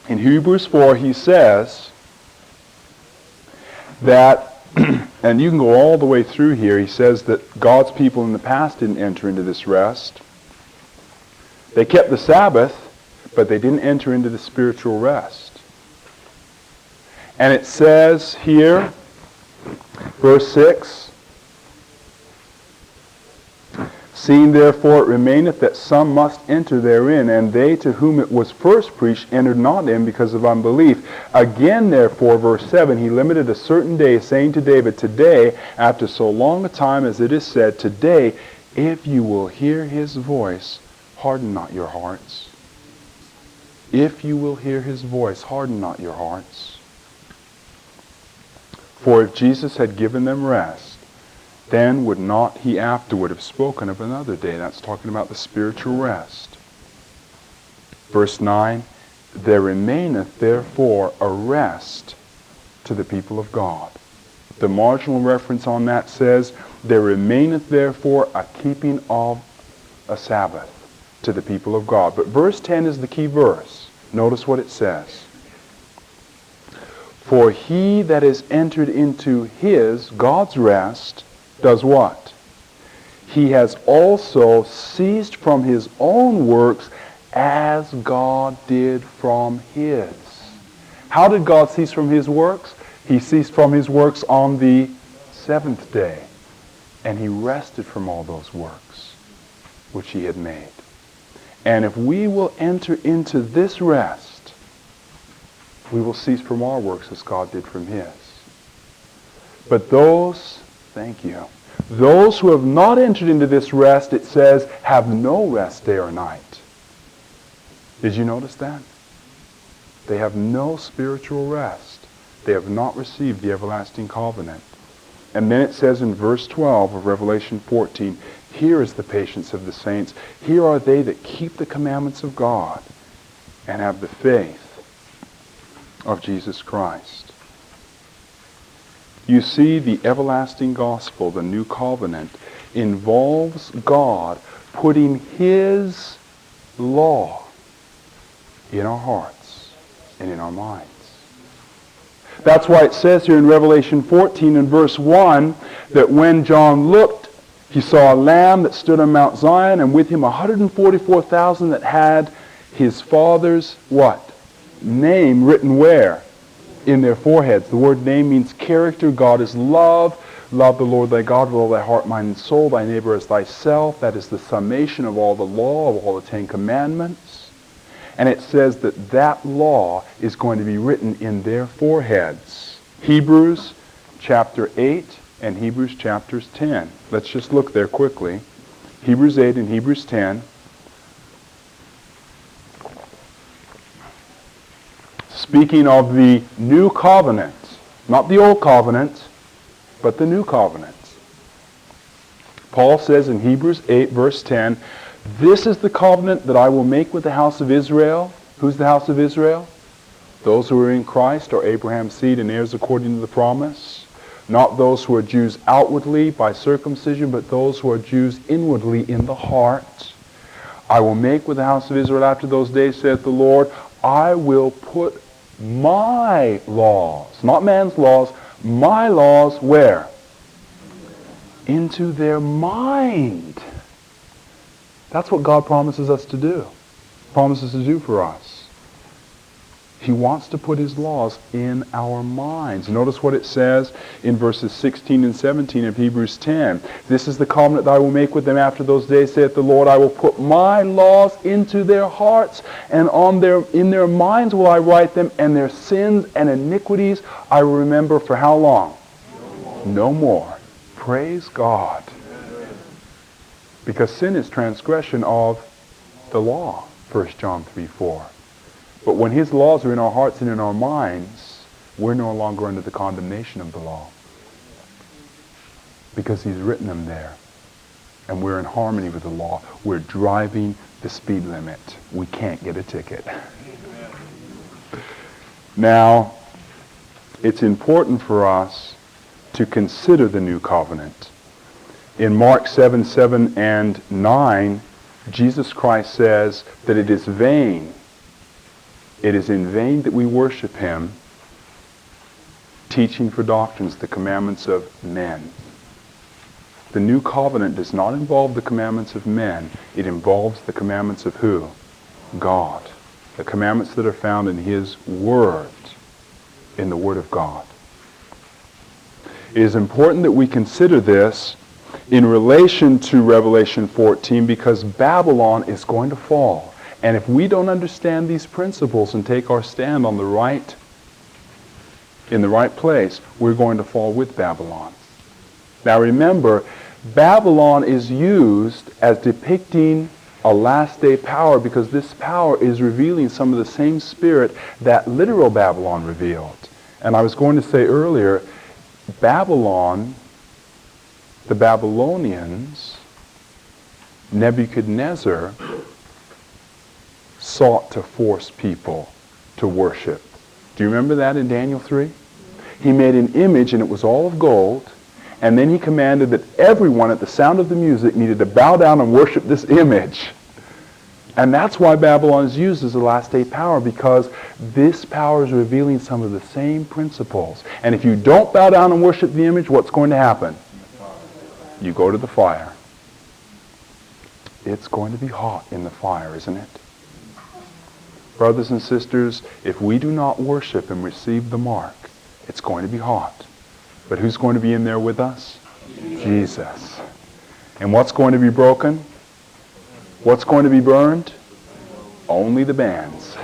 In Hebrews 4, he says that, and you can go all the way through here, he says that God's people in the past didn't enter into this rest. They kept the Sabbath, but they didn't enter into the spiritual rest. And it says here, verse 6, Seeing therefore it remaineth that some must enter therein, and they to whom it was first preached entered not in because of unbelief. Again therefore, verse 7, he limited a certain day, saying to David, today, after so long a time as it is said, today, if you will hear his voice, harden not your hearts. If you will hear his voice, harden not your hearts. For if Jesus had given them rest, then would not he afterward have spoken of another day? That's talking about the spiritual rest. Verse 9, there remaineth therefore a rest to the people of God. The marginal reference on that says, there remaineth therefore a keeping of a Sabbath to the people of God. But verse 10 is the key verse. Notice what it says. For he that is entered into his, God's rest, does what? He has also ceased from his own works as God did from his. How did God cease from his works? He ceased from his works on the seventh day. And he rested from all those works which he had made. And if we will enter into this rest, we will cease from our works as God did from his. But those, thank you, those who have not entered into this rest, it says, have no rest day or night. Did you notice that? They have no spiritual rest. They have not received the everlasting covenant. And then it says in verse 12 of Revelation 14, here is the patience of the saints. Here are they that keep the commandments of God and have the faith of Jesus Christ. You see, the everlasting gospel, the new covenant, involves God putting his law in our hearts and in our minds. That's why it says here in Revelation 14 and verse 1 that when John looked, he saw a lamb that stood on Mount Zion, and with him 144,000 that had his father's what? Name written where? In their foreheads. The word name means character. God is love. Love the Lord thy God with all thy heart, mind, and soul. Thy neighbor as thyself. That is the summation of all the law, of all the Ten Commandments. And it says that that law is going to be written in their foreheads. Hebrews chapter 8 and Hebrews chapters 10. Let's just look there quickly. Hebrews 8 and Hebrews 10. Speaking of the new covenant, not the old covenant, but the new covenant. Paul says in Hebrews 8 verse 10, this is the covenant that I will make with the house of Israel. Who's the house of Israel? Those who are in Christ are Abraham's seed and heirs according to the promise. Not those who are Jews outwardly by circumcision, but those who are Jews inwardly in the heart. I will make with the house of Israel after those days, saith the Lord, I will put my laws, not man's laws, my laws, where? Into their mind. That's what God promises us to do. Promises to do for us. He wants to put his laws in our minds. Notice what it says in verses 16 and 17 of Hebrews 10. This is the covenant that I will make with them after those days, saith the Lord. I will put my laws into their hearts, and in their minds will I write them, and their sins and iniquities I will remember for how long? No more. Praise God. Because sin is transgression of the law, 1 John 3:4. But when his laws are in our hearts and in our minds, we're no longer under the condemnation of the law. Because he's written them there. And we're in harmony with the law. We're driving the speed limit. We can't get a ticket. Now, it's important for us to consider the new covenant. In Mark 7 and 9, Jesus Christ says that it is vain. It is in vain that we worship him, teaching for doctrines the commandments of men. The new covenant does not involve the commandments of men. It involves the commandments of who? God. The commandments that are found in his word, in the word of God. It is important that we consider this in relation to Revelation 14, because Babylon is going to fall. And if we don't understand these principles and take our stand on in the right place, we're going to fall with Babylon. Now remember, Babylon is used as depicting a last day power because this power is revealing some of the same spirit that literal Babylon revealed. And I was going to say earlier, Babylon, the Babylonians, Nebuchadnezzar sought to force people to worship. Do you remember that in Daniel 3? He made an image and it was all of gold, and then he commanded that everyone at the sound of the music needed to bow down and worship this image. And that's why Babylon is used as a last day power, because this power is revealing some of the same principles. And if you don't bow down and worship the image, what's going to happen? You go to the fire. It's going to be hot in the fire, isn't it? Brothers and sisters, if we do not worship and receive the mark, it's going to be hot. But who's going to be in there with us? Jesus. And what's going to be broken? What's going to be burned? Only the bands.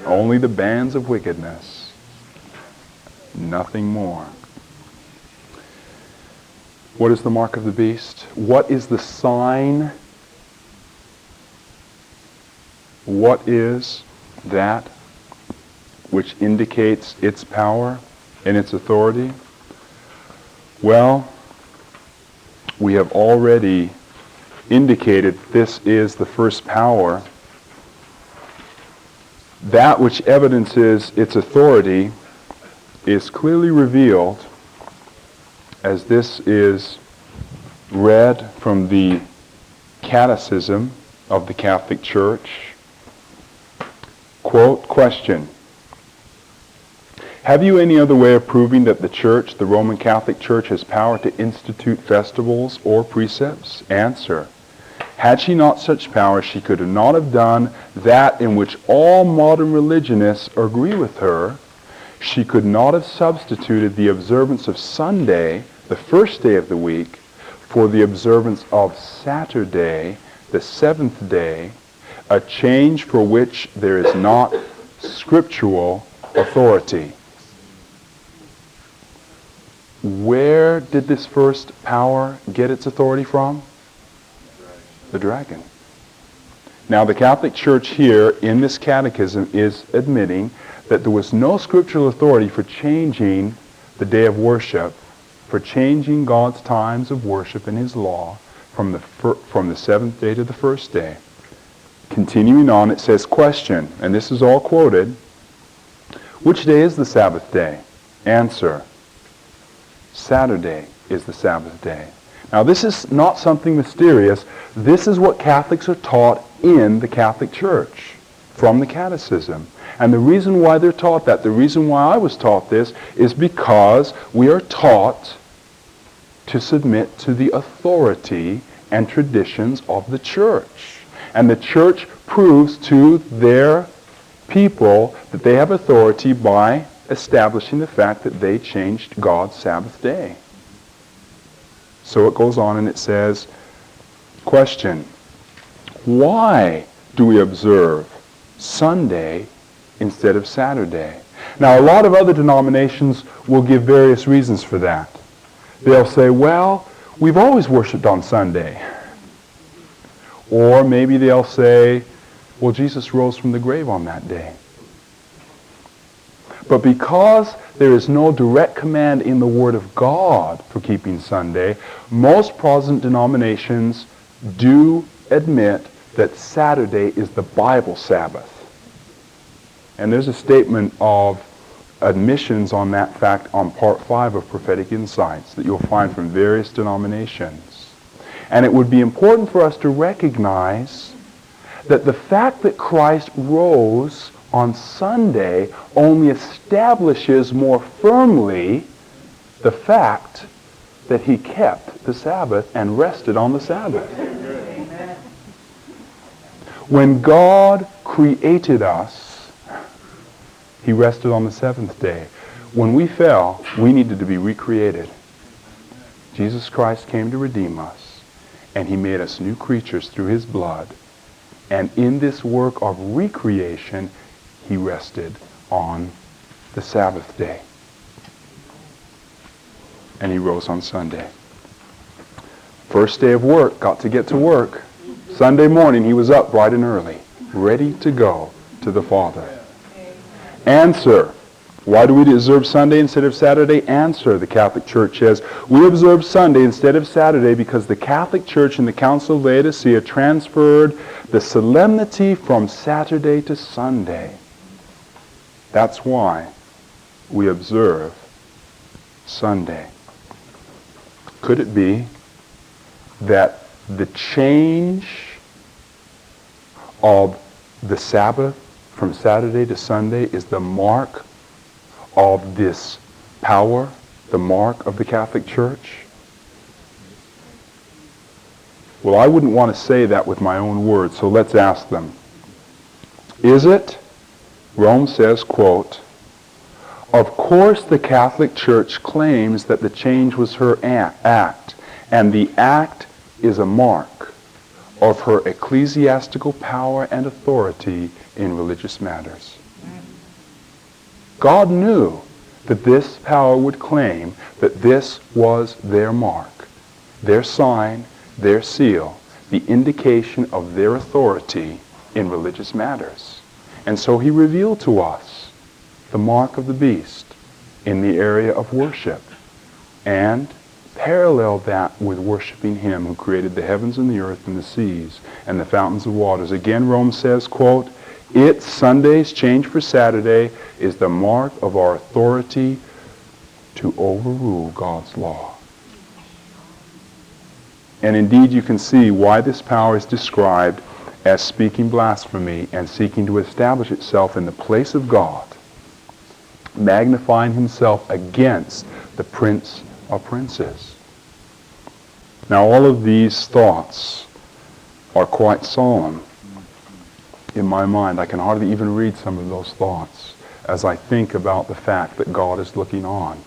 Only the bands of wickedness. Nothing more. What is the mark of the beast? What is the sign? What is that which indicates its power and its authority? Well, we have already indicated this is the first power. That which evidences its authority is clearly revealed as this is read from the Catechism of the Catholic Church. Quote, question: have you any other way of proving that the Church, the Roman Catholic Church, has power to institute festivals or precepts? Answer: had she not such power, she could not have done that in which all modern religionists agree with her. She could not have substituted the observance of Sunday, the first day of the week, for the observance of Saturday, the seventh day, a change for which there is not scriptural authority. Where did this first power get its authority from? The dragon. Now the Catholic Church here in this catechism is admitting that there was no scriptural authority for changing the day of worship, for changing God's times of worship and His law from the seventh day to the first day. Continuing on, it says, question, and this is all quoted: which day is the Sabbath day? Answer: Saturday is the Sabbath day. Now this is not something mysterious. This is what Catholics are taught in the Catholic Church from the Catechism. And the reason why they're taught that, the reason why I was taught this, is because we are taught to submit to the authority and traditions of the Church. And the Church proves to their people that they have authority by establishing the fact that they changed God's Sabbath day. So it goes on and it says, question: why do we observe Sunday instead of Saturday? Now, a lot of other denominations will give various reasons for that. They'll say, well, we've always worshipped on Sunday. Or maybe they'll say, well, Jesus rose from the grave on that day. But because there is no direct command in the Word of God for keeping Sunday, most Protestant denominations do admit that Saturday is the Bible Sabbath. And there's a statement of admissions on that fact on Part 5 of Prophetic Insights that you'll find from various denominations. And it would be important for us to recognize that the fact that Christ rose on Sunday only establishes more firmly the fact that He kept the Sabbath and rested on the Sabbath. Amen. When God created us, He rested on the seventh day. When we fell, we needed to be recreated. Jesus Christ came to redeem us, and he made us new creatures through his blood. And in this work of recreation, he rested on the Sabbath day. And he rose on Sunday. First day of work, got to get to work. Sunday morning, he was up bright and early, ready to go to the Father. Answer. Why do we observe Sunday instead of Saturday? Answer, the Catholic Church says. We observe Sunday instead of Saturday because the Catholic Church in the Council of Laodicea transferred the solemnity from Saturday to Sunday. That's why we observe Sunday. Could it be that the change of the Sabbath from Saturday to Sunday is the mark of this power, the mark of the Catholic Church? Well, I wouldn't want to say that with my own words, so let's ask them. Is it? Rome says, quote, of course the Catholic Church claims that the change was her act, and the act is a mark of her ecclesiastical power and authority in religious matters. God knew that this power would claim that this was their mark, their sign, their seal, the indication of their authority in religious matters. And so he revealed to us the mark of the beast in the area of worship and paralleled that with worshiping him who created the heavens and the earth and the seas and the fountains of waters. Again, Rome says, quote, it, Sunday's change for Saturday, is the mark of our authority to overrule God's law. And indeed, you can see why this power is described as speaking blasphemy and seeking to establish itself in the place of God, magnifying himself against the Prince of Princes. Now, all of these thoughts are quite solemn in my mind. I can hardly even read some of those thoughts as I think about the fact that God is looking on.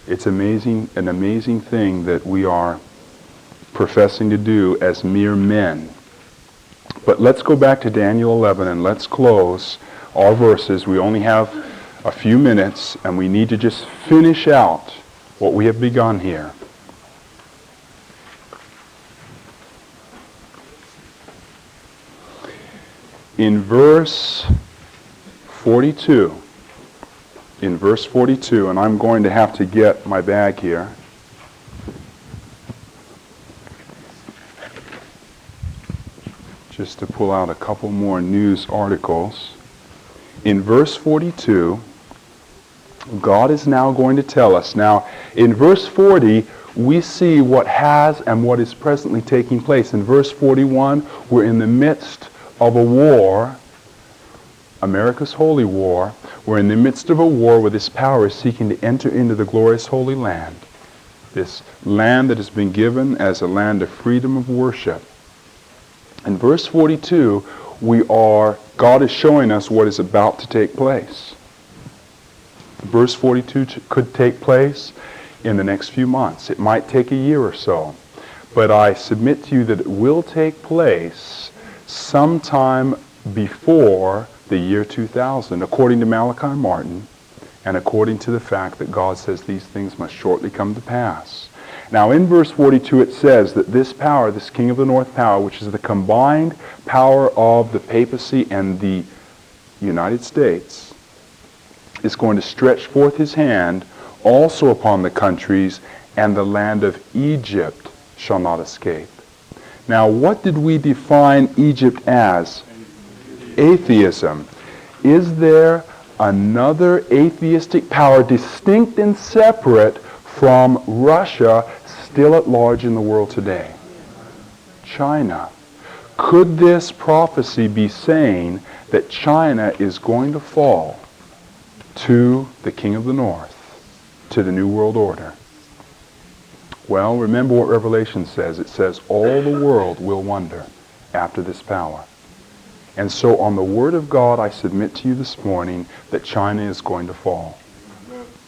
It's amazing, an amazing thing that we are professing to do as mere men. But let's go back to Daniel 11 and let's close our verses. We only have a few minutes and we need to just finish out what we have begun here. In verse 42, and I'm going to have to get my bag here. Just to pull out a couple more news articles. In verse 42, God is now going to tell us. Now, in verse 40, we see what has and what is presently taking place. In verse 41, we're in the midst of a war, America's holy war. We're in the midst of a war where this power is seeking to enter into the glorious Holy Land, this land that has been given as a land of freedom of worship. In verse 42, God is showing us what is about to take place. Verse 42 could take place in the next few months. It might take a year or so. But I submit to you that it will take place sometime before the year 2000, according to Malachi Martin, and according to the fact that God says these things must shortly come to pass. Now in verse 42 it says that this power, this King of the North power, which is the combined power of the papacy and the United States, is going to stretch forth his hand also upon the countries, and the land of Egypt shall not escape. Now, what did we define Egypt as? Atheism. Is there another atheistic power distinct and separate from Russia still at large in the world today? China. Could this prophecy be saying that China is going to fall to the King of the North, to the New World Order? Well, remember what Revelation says. It says, all the world will wonder after this power. And so on the Word of God, I submit to you this morning that China is going to fall.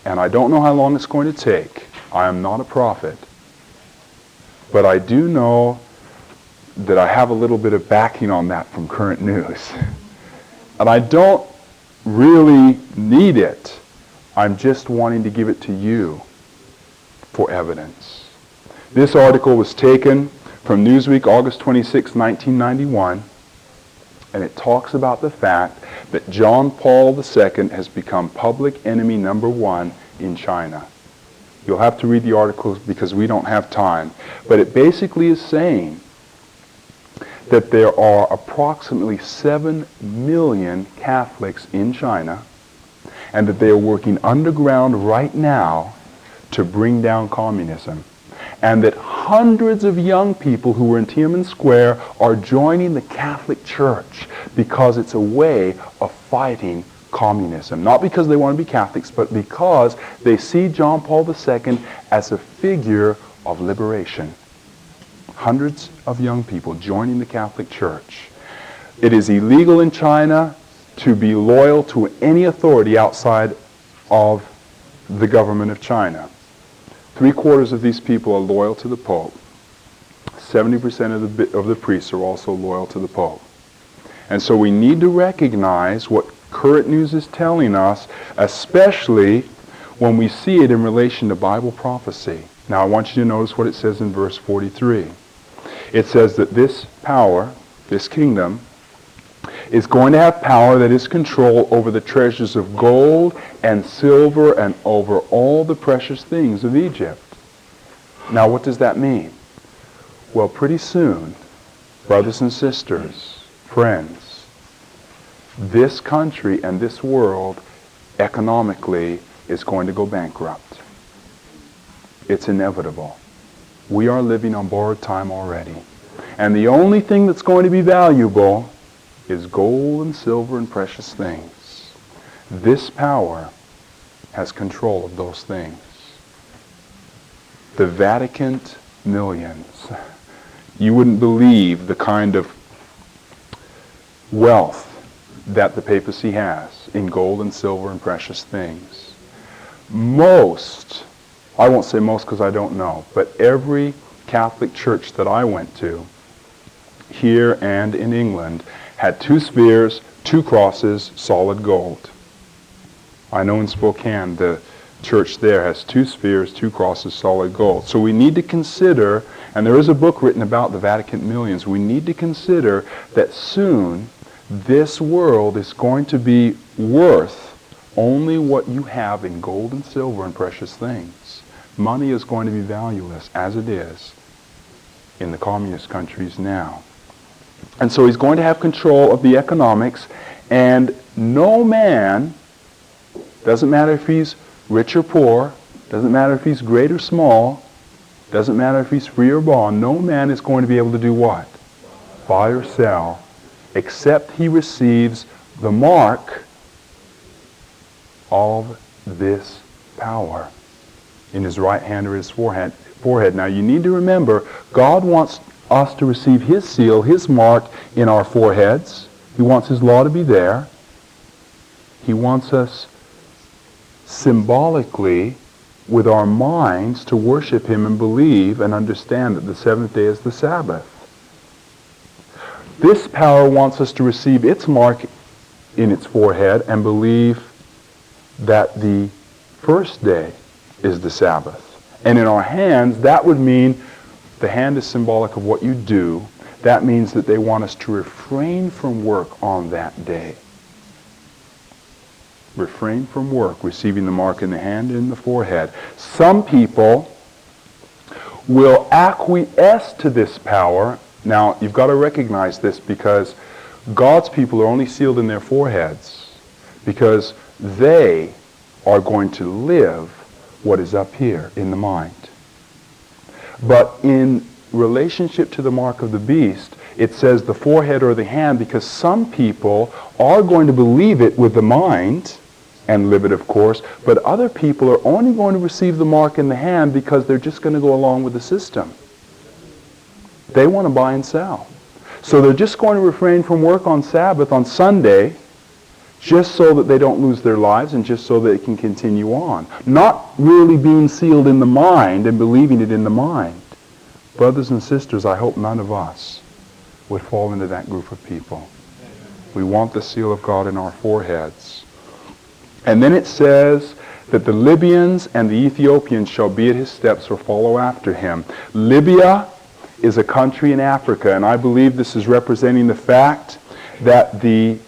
And I don't know how long it's going to take. I am not a prophet. But I do know that I have a little bit of backing on that from current news. And I don't really need it. I'm just wanting to give it to you for evidence. This article was taken from Newsweek, August 26, 1991, and it talks about the fact that John Paul II has become public enemy number one in China. You'll have to read the article because we don't have time. But it basically is saying that there are approximately 7 million Catholics in China, and that they are working underground right now to bring down communism. And that hundreds of young people who were in Tiananmen Square are joining the Catholic Church because it's a way of fighting communism. Not because they want to be Catholics, but because they see John Paul II as a figure of liberation. Hundreds of young people joining the Catholic Church. It is illegal in China to be loyal to any authority outside of the government of China. 3/4 of these people are loyal to the Pope. 70% of the priests are also loyal to the Pope. And so we need to recognize what current news is telling us, especially when we see it in relation to Bible prophecy. Now I want you to notice what it says in verse 43. It says that this power, this kingdom, is going to have power that is control over the treasures of gold and silver and over all the precious things of Egypt. Now what does that mean? Well, pretty soon, brothers and sisters, friends, this country and this world economically is going to go bankrupt. It's inevitable. We are living on borrowed time already. And the only thing that's going to be valuable is gold and silver and precious things. This power has control of those things. The Vatican millions. You wouldn't believe the kind of wealth that the papacy has in gold and silver and precious things. Most, I won't say most because I don't know, but every Catholic church that I went to, here and in England, had 2 spears, 2 crosses, solid gold. I know in Spokane the church there has 2 spears, 2 crosses, solid gold. So we need to consider, and there is a book written about the Vatican millions, we need to consider that soon this world is going to be worth only what you have in gold and silver and precious things. Money is going to be valueless, as it is in the communist countries now. And so he's going to have control of the economics, and no man, doesn't matter if he's rich or poor, doesn't matter if he's great or small, doesn't matter if he's free or bond, no man is going to be able to do what? Buy or sell, except he receives the mark of this power in his right hand or his forehead. Now you need to remember, God wants us to receive his seal, his mark in our foreheads. He wants his law to be there. He wants us symbolically with our minds to worship him and believe and understand that the 7th day is the Sabbath. This power wants us to receive its mark in its forehead and believe that the first day is the Sabbath. And in our hands, that would mean the hand is symbolic of what you do. That means that they want us to refrain from work on that day. Refrain from work, receiving the mark in the hand and in the forehead. Some people will acquiesce to this power. Now, you've got to recognize this because God's people are only sealed in their foreheads because they are going to live what is up here in the mind. But in relationship to the mark of the beast, it says the forehead or the hand because some people are going to believe it with the mind and live it, of course, but other people are only going to receive the mark in the hand because they're just going to go along with the system. They want to buy and sell. So they're just going to refrain from work on Sabbath, on Sunday, just so that they don't lose their lives and just so they can continue on. Not really being sealed in the mind and believing it in the mind, Brothers and sisters, I hope none of us would fall into that group of people. We want the seal of God in our foreheads. And then it says that the Libyans and the Ethiopians shall be at his steps or follow after him. Libya is a country in Africa, and I believe this is representing the fact that Libya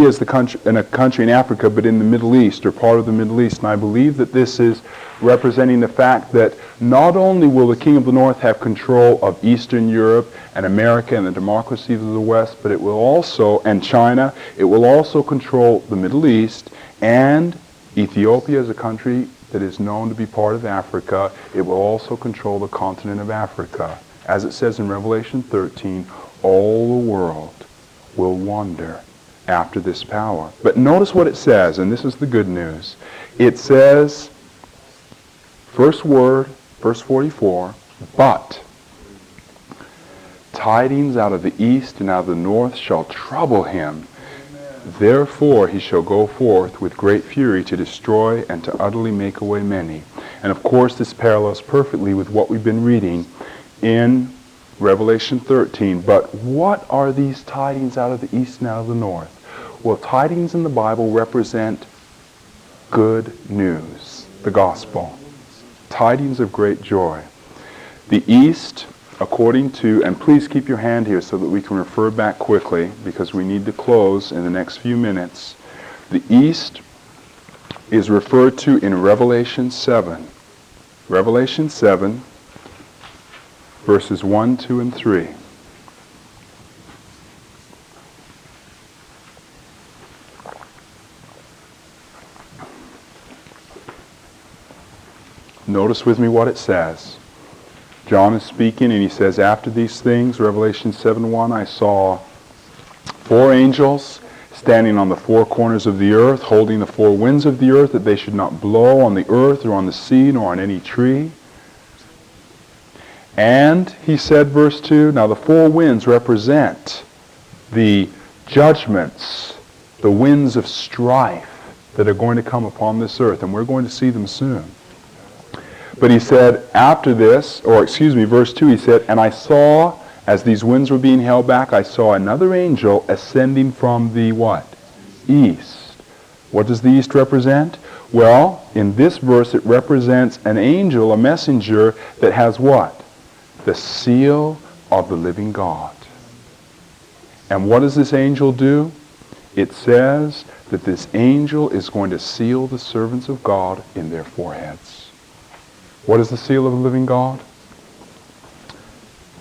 is a country in Africa, but in the Middle East, or part of the Middle East. And I believe that this is representing the fact that not only will the King of the North have control of Eastern Europe and America and the democracies of the West, but it will also, and China, it will also control the Middle East, and Ethiopia is a country that is known to be part of Africa. It will also control the continent of Africa. As it says in Revelation 13, all the world will wander after this power. But notice what it says, and this is the good news. It says, first word, verse 44, but tidings out of the east and out of the north shall trouble him. Therefore he shall go forth with great fury to destroy and to utterly make away many. And of course this parallels perfectly with what we've been reading in Revelation 13. But what are these tidings out of the east and out of the north? Well, tidings in the Bible represent good news, the gospel. Tidings of great joy. The east, according to, and please keep your hand here so that we can refer back quickly because we need to close in the next few minutes. The east is referred to in Revelation 7. Revelation 7, verses 1, 2, and 3. Notice with me what it says. John is speaking and he says, after these things, Revelation 7:1, I saw 4 angels standing on the 4 corners of the earth, holding the 4 winds of the earth, that they should not blow on the earth or on the sea nor on any tree. And he said, verse 2, now the 4 winds represent the judgments, the winds of strife that are going to come upon this earth, and we're going to see them soon. But he said, after this, verse 2, he said, and I saw, as these winds were being held back, I saw another angel ascending from the what? East. What does the east represent? Well, in this verse it represents an angel, a messenger, that has what? The seal of the living God. And what does this angel do? It says that this angel is going to seal the servants of God in their foreheads. What is the seal of the living God?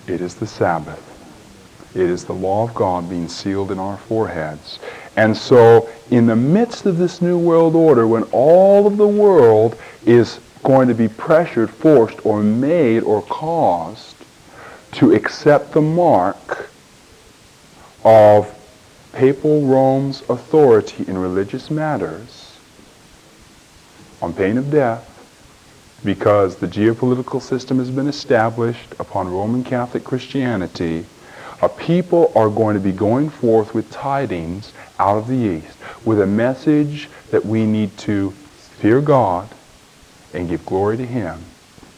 It is the Sabbath. It is the law of God being sealed in our foreheads. And so, in the midst of this new world order, when all of the world is going to be pressured, forced, or made, or caused to accept the mark of papal Rome's authority in religious matters, on pain of death, because the geopolitical system has been established upon Roman Catholic Christianity, a people are going to be going forth with tidings out of the east, with a message that we need to fear God and give glory to Him.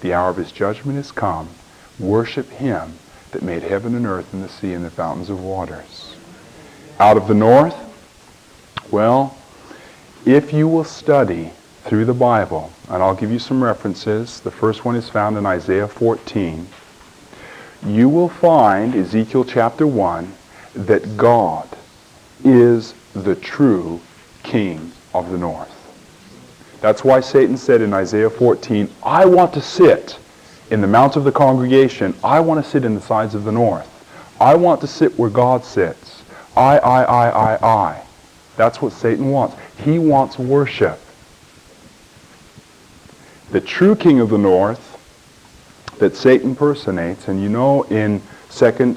The hour of His judgment has come. Worship Him that made heaven and earth and the sea and the fountains of waters. Out of the north, well, if you will study through the Bible, and I'll give you some references. The first one is found in Isaiah 14. You will find, Ezekiel chapter 1, that God is the true King of the north. That's why Satan said in Isaiah 14, I want to sit in the mount of the congregation. I want to sit in the sides of the north. I want to sit where God sits. I. That's what Satan wants. He wants worship. The true king of the north that Satan personates, and you know in 2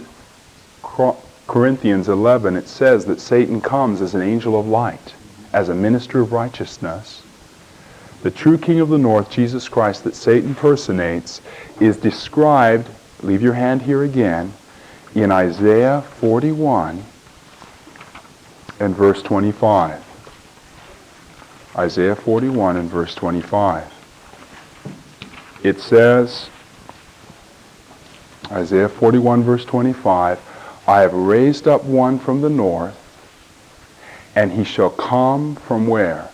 Corinthians 11 it says that Satan comes as an angel of light, as a minister of righteousness. The true king of the north, Jesus Christ, that Satan personates, is described, leave your hand here again, in Isaiah 41 and verse 25. Isaiah 41 and verse 25. It says, Isaiah 41 verse 25, I have raised up one from the north, and he shall come from where?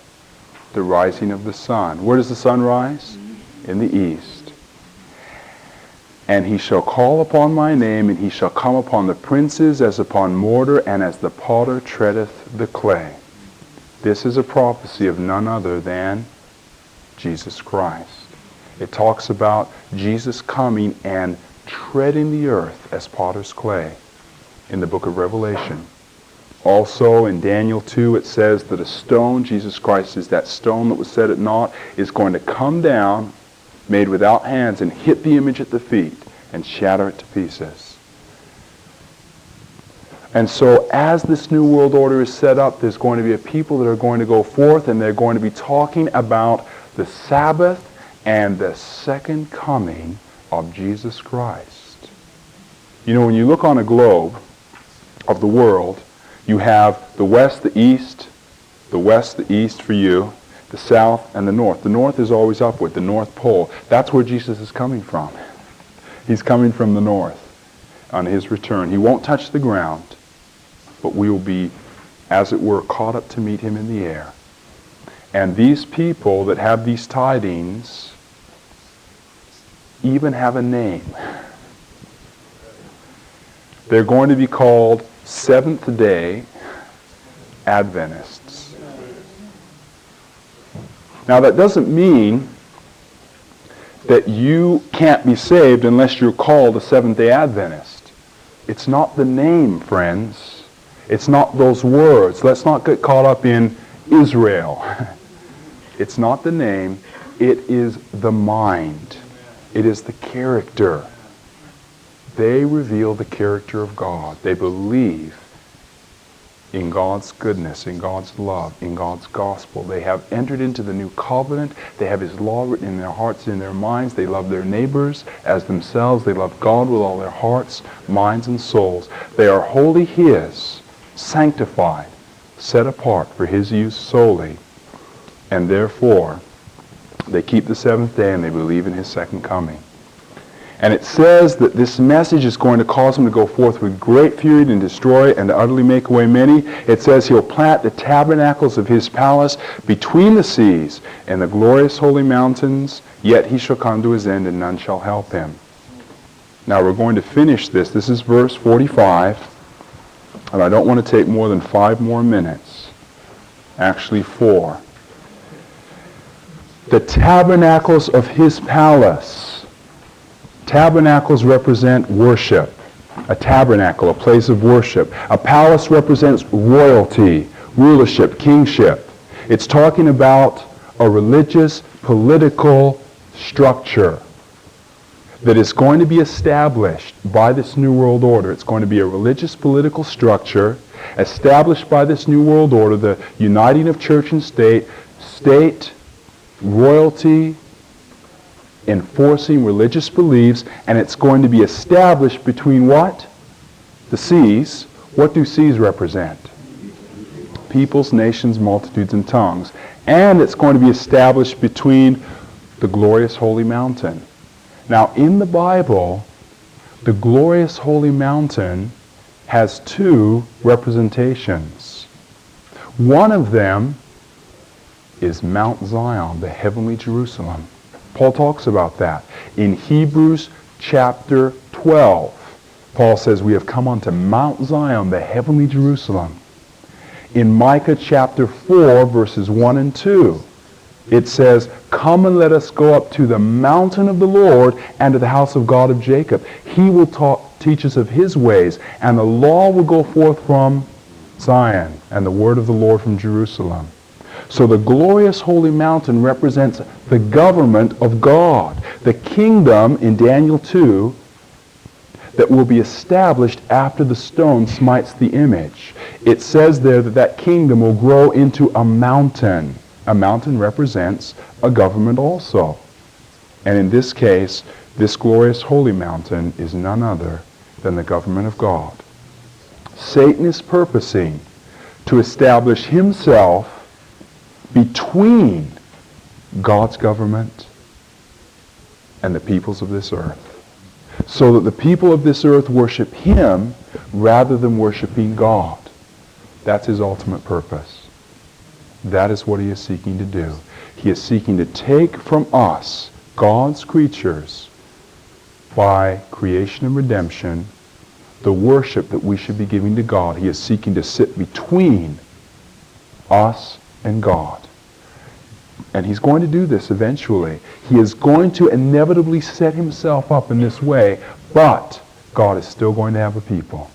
The rising of the sun. Where does the sun rise? In the east. And he shall call upon my name, and he shall come upon the princes as upon mortar, and as the potter treadeth the clay. This is a prophecy of none other than Jesus Christ. It talks about Jesus coming and treading the earth as potter's clay in the book of Revelation. Also in Daniel 2 it says that a stone, Jesus Christ is that stone that was set at naught, is going to come down, made without hands, and hit the image at the feet and shatter it to pieces. And so as this new world order is set up, there's going to be a people that are going to go forth, and they're going to be talking about the Sabbath and the second coming of Jesus Christ. You know, when you look on a globe of the world, you have the west, the east for you, the south, and the north. The north is always upward, the North Pole. That's where Jesus is coming from. He's coming from the north on his return. He won't touch the ground, but we will be, as it were, caught up to meet him in the air. And these people that have these tidings even have a name. They're going to be called Seventh-day Adventists. Now that doesn't mean that you can't be saved unless you're called a Seventh-day Adventist. It's not the name, friends. It's not those words. Let's not get caught up in Israel. It's not the name. It is the mind. It is the character. They reveal the character of God. They believe in God's goodness, in God's love, in God's gospel. They have entered into the new covenant. They have his law written in their hearts and in their minds. They love their neighbors as themselves. They love God with all their hearts, minds, and souls. They are wholly his, sanctified, set apart for his use solely. And therefore, they keep the seventh day and they believe in his second coming. And it says that this message is going to cause him to go forth with great fury and destroy and to utterly make away many. It says he'll plant the tabernacles of his palace between the seas and the glorious holy mountains, yet he shall come to his end and none shall help him. Now we're going to finish this. This is verse 45, and I don't want to take more than 5 more minutes. Actually 4. The tabernacles of his palace. Tabernacles represent worship. A tabernacle, a place of worship. A palace represents royalty, rulership, kingship. It's talking about a religious, political structure that is going to be established by this New World Order. It's going to be a religious, political structure established by this New World Order, the uniting of church and state, royalty, enforcing religious beliefs, and it's going to be established between what? The seas. What do seas represent? Peoples, nations, multitudes, and tongues. And it's going to be established between the glorious holy mountain. Now, in the Bible, the glorious holy mountain has 2 representations. One of them is Mount Zion, the heavenly Jerusalem. Paul talks about that. In Hebrews chapter 12, Paul says, we have come unto Mount Zion, the heavenly Jerusalem. In Micah chapter 4, verses 1 and 2, it says, come and let us go up to the mountain of the Lord and to the house of God of Jacob. He will teach us of his ways, and the law will go forth from Zion, and the word of the Lord from Jerusalem. So the glorious holy mountain represents the government of God, the kingdom in Daniel 2 that will be established after the stone smites the image. It says there that that kingdom will grow into a mountain. A mountain represents a government also. And in this case, this glorious holy mountain is none other than the government of God. Satan is purposing to establish himself between God's government and the peoples of this earth. so that the people of this earth worship him rather than worshiping God. That's his ultimate purpose. That is what he is seeking to do. He is seeking to take from us, God's creatures, by creation and redemption, the worship that we should be giving to God. He is seeking to sit between us and God. And he's going to do this eventually. He is going to inevitably set himself up in this way, but God is still going to have a people.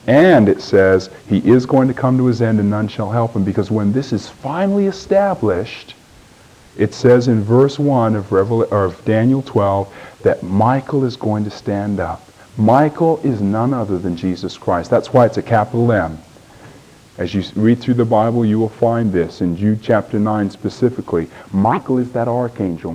And it says he is going to come to his end and none shall help him, because when this is finally established, it says in verse 1 of Daniel 12 that Michael is going to stand up. Michael is none other than Jesus Christ. That's why it's a capital M. As you read through the Bible, you will find this in Jude chapter 9 specifically. Michael is that archangel.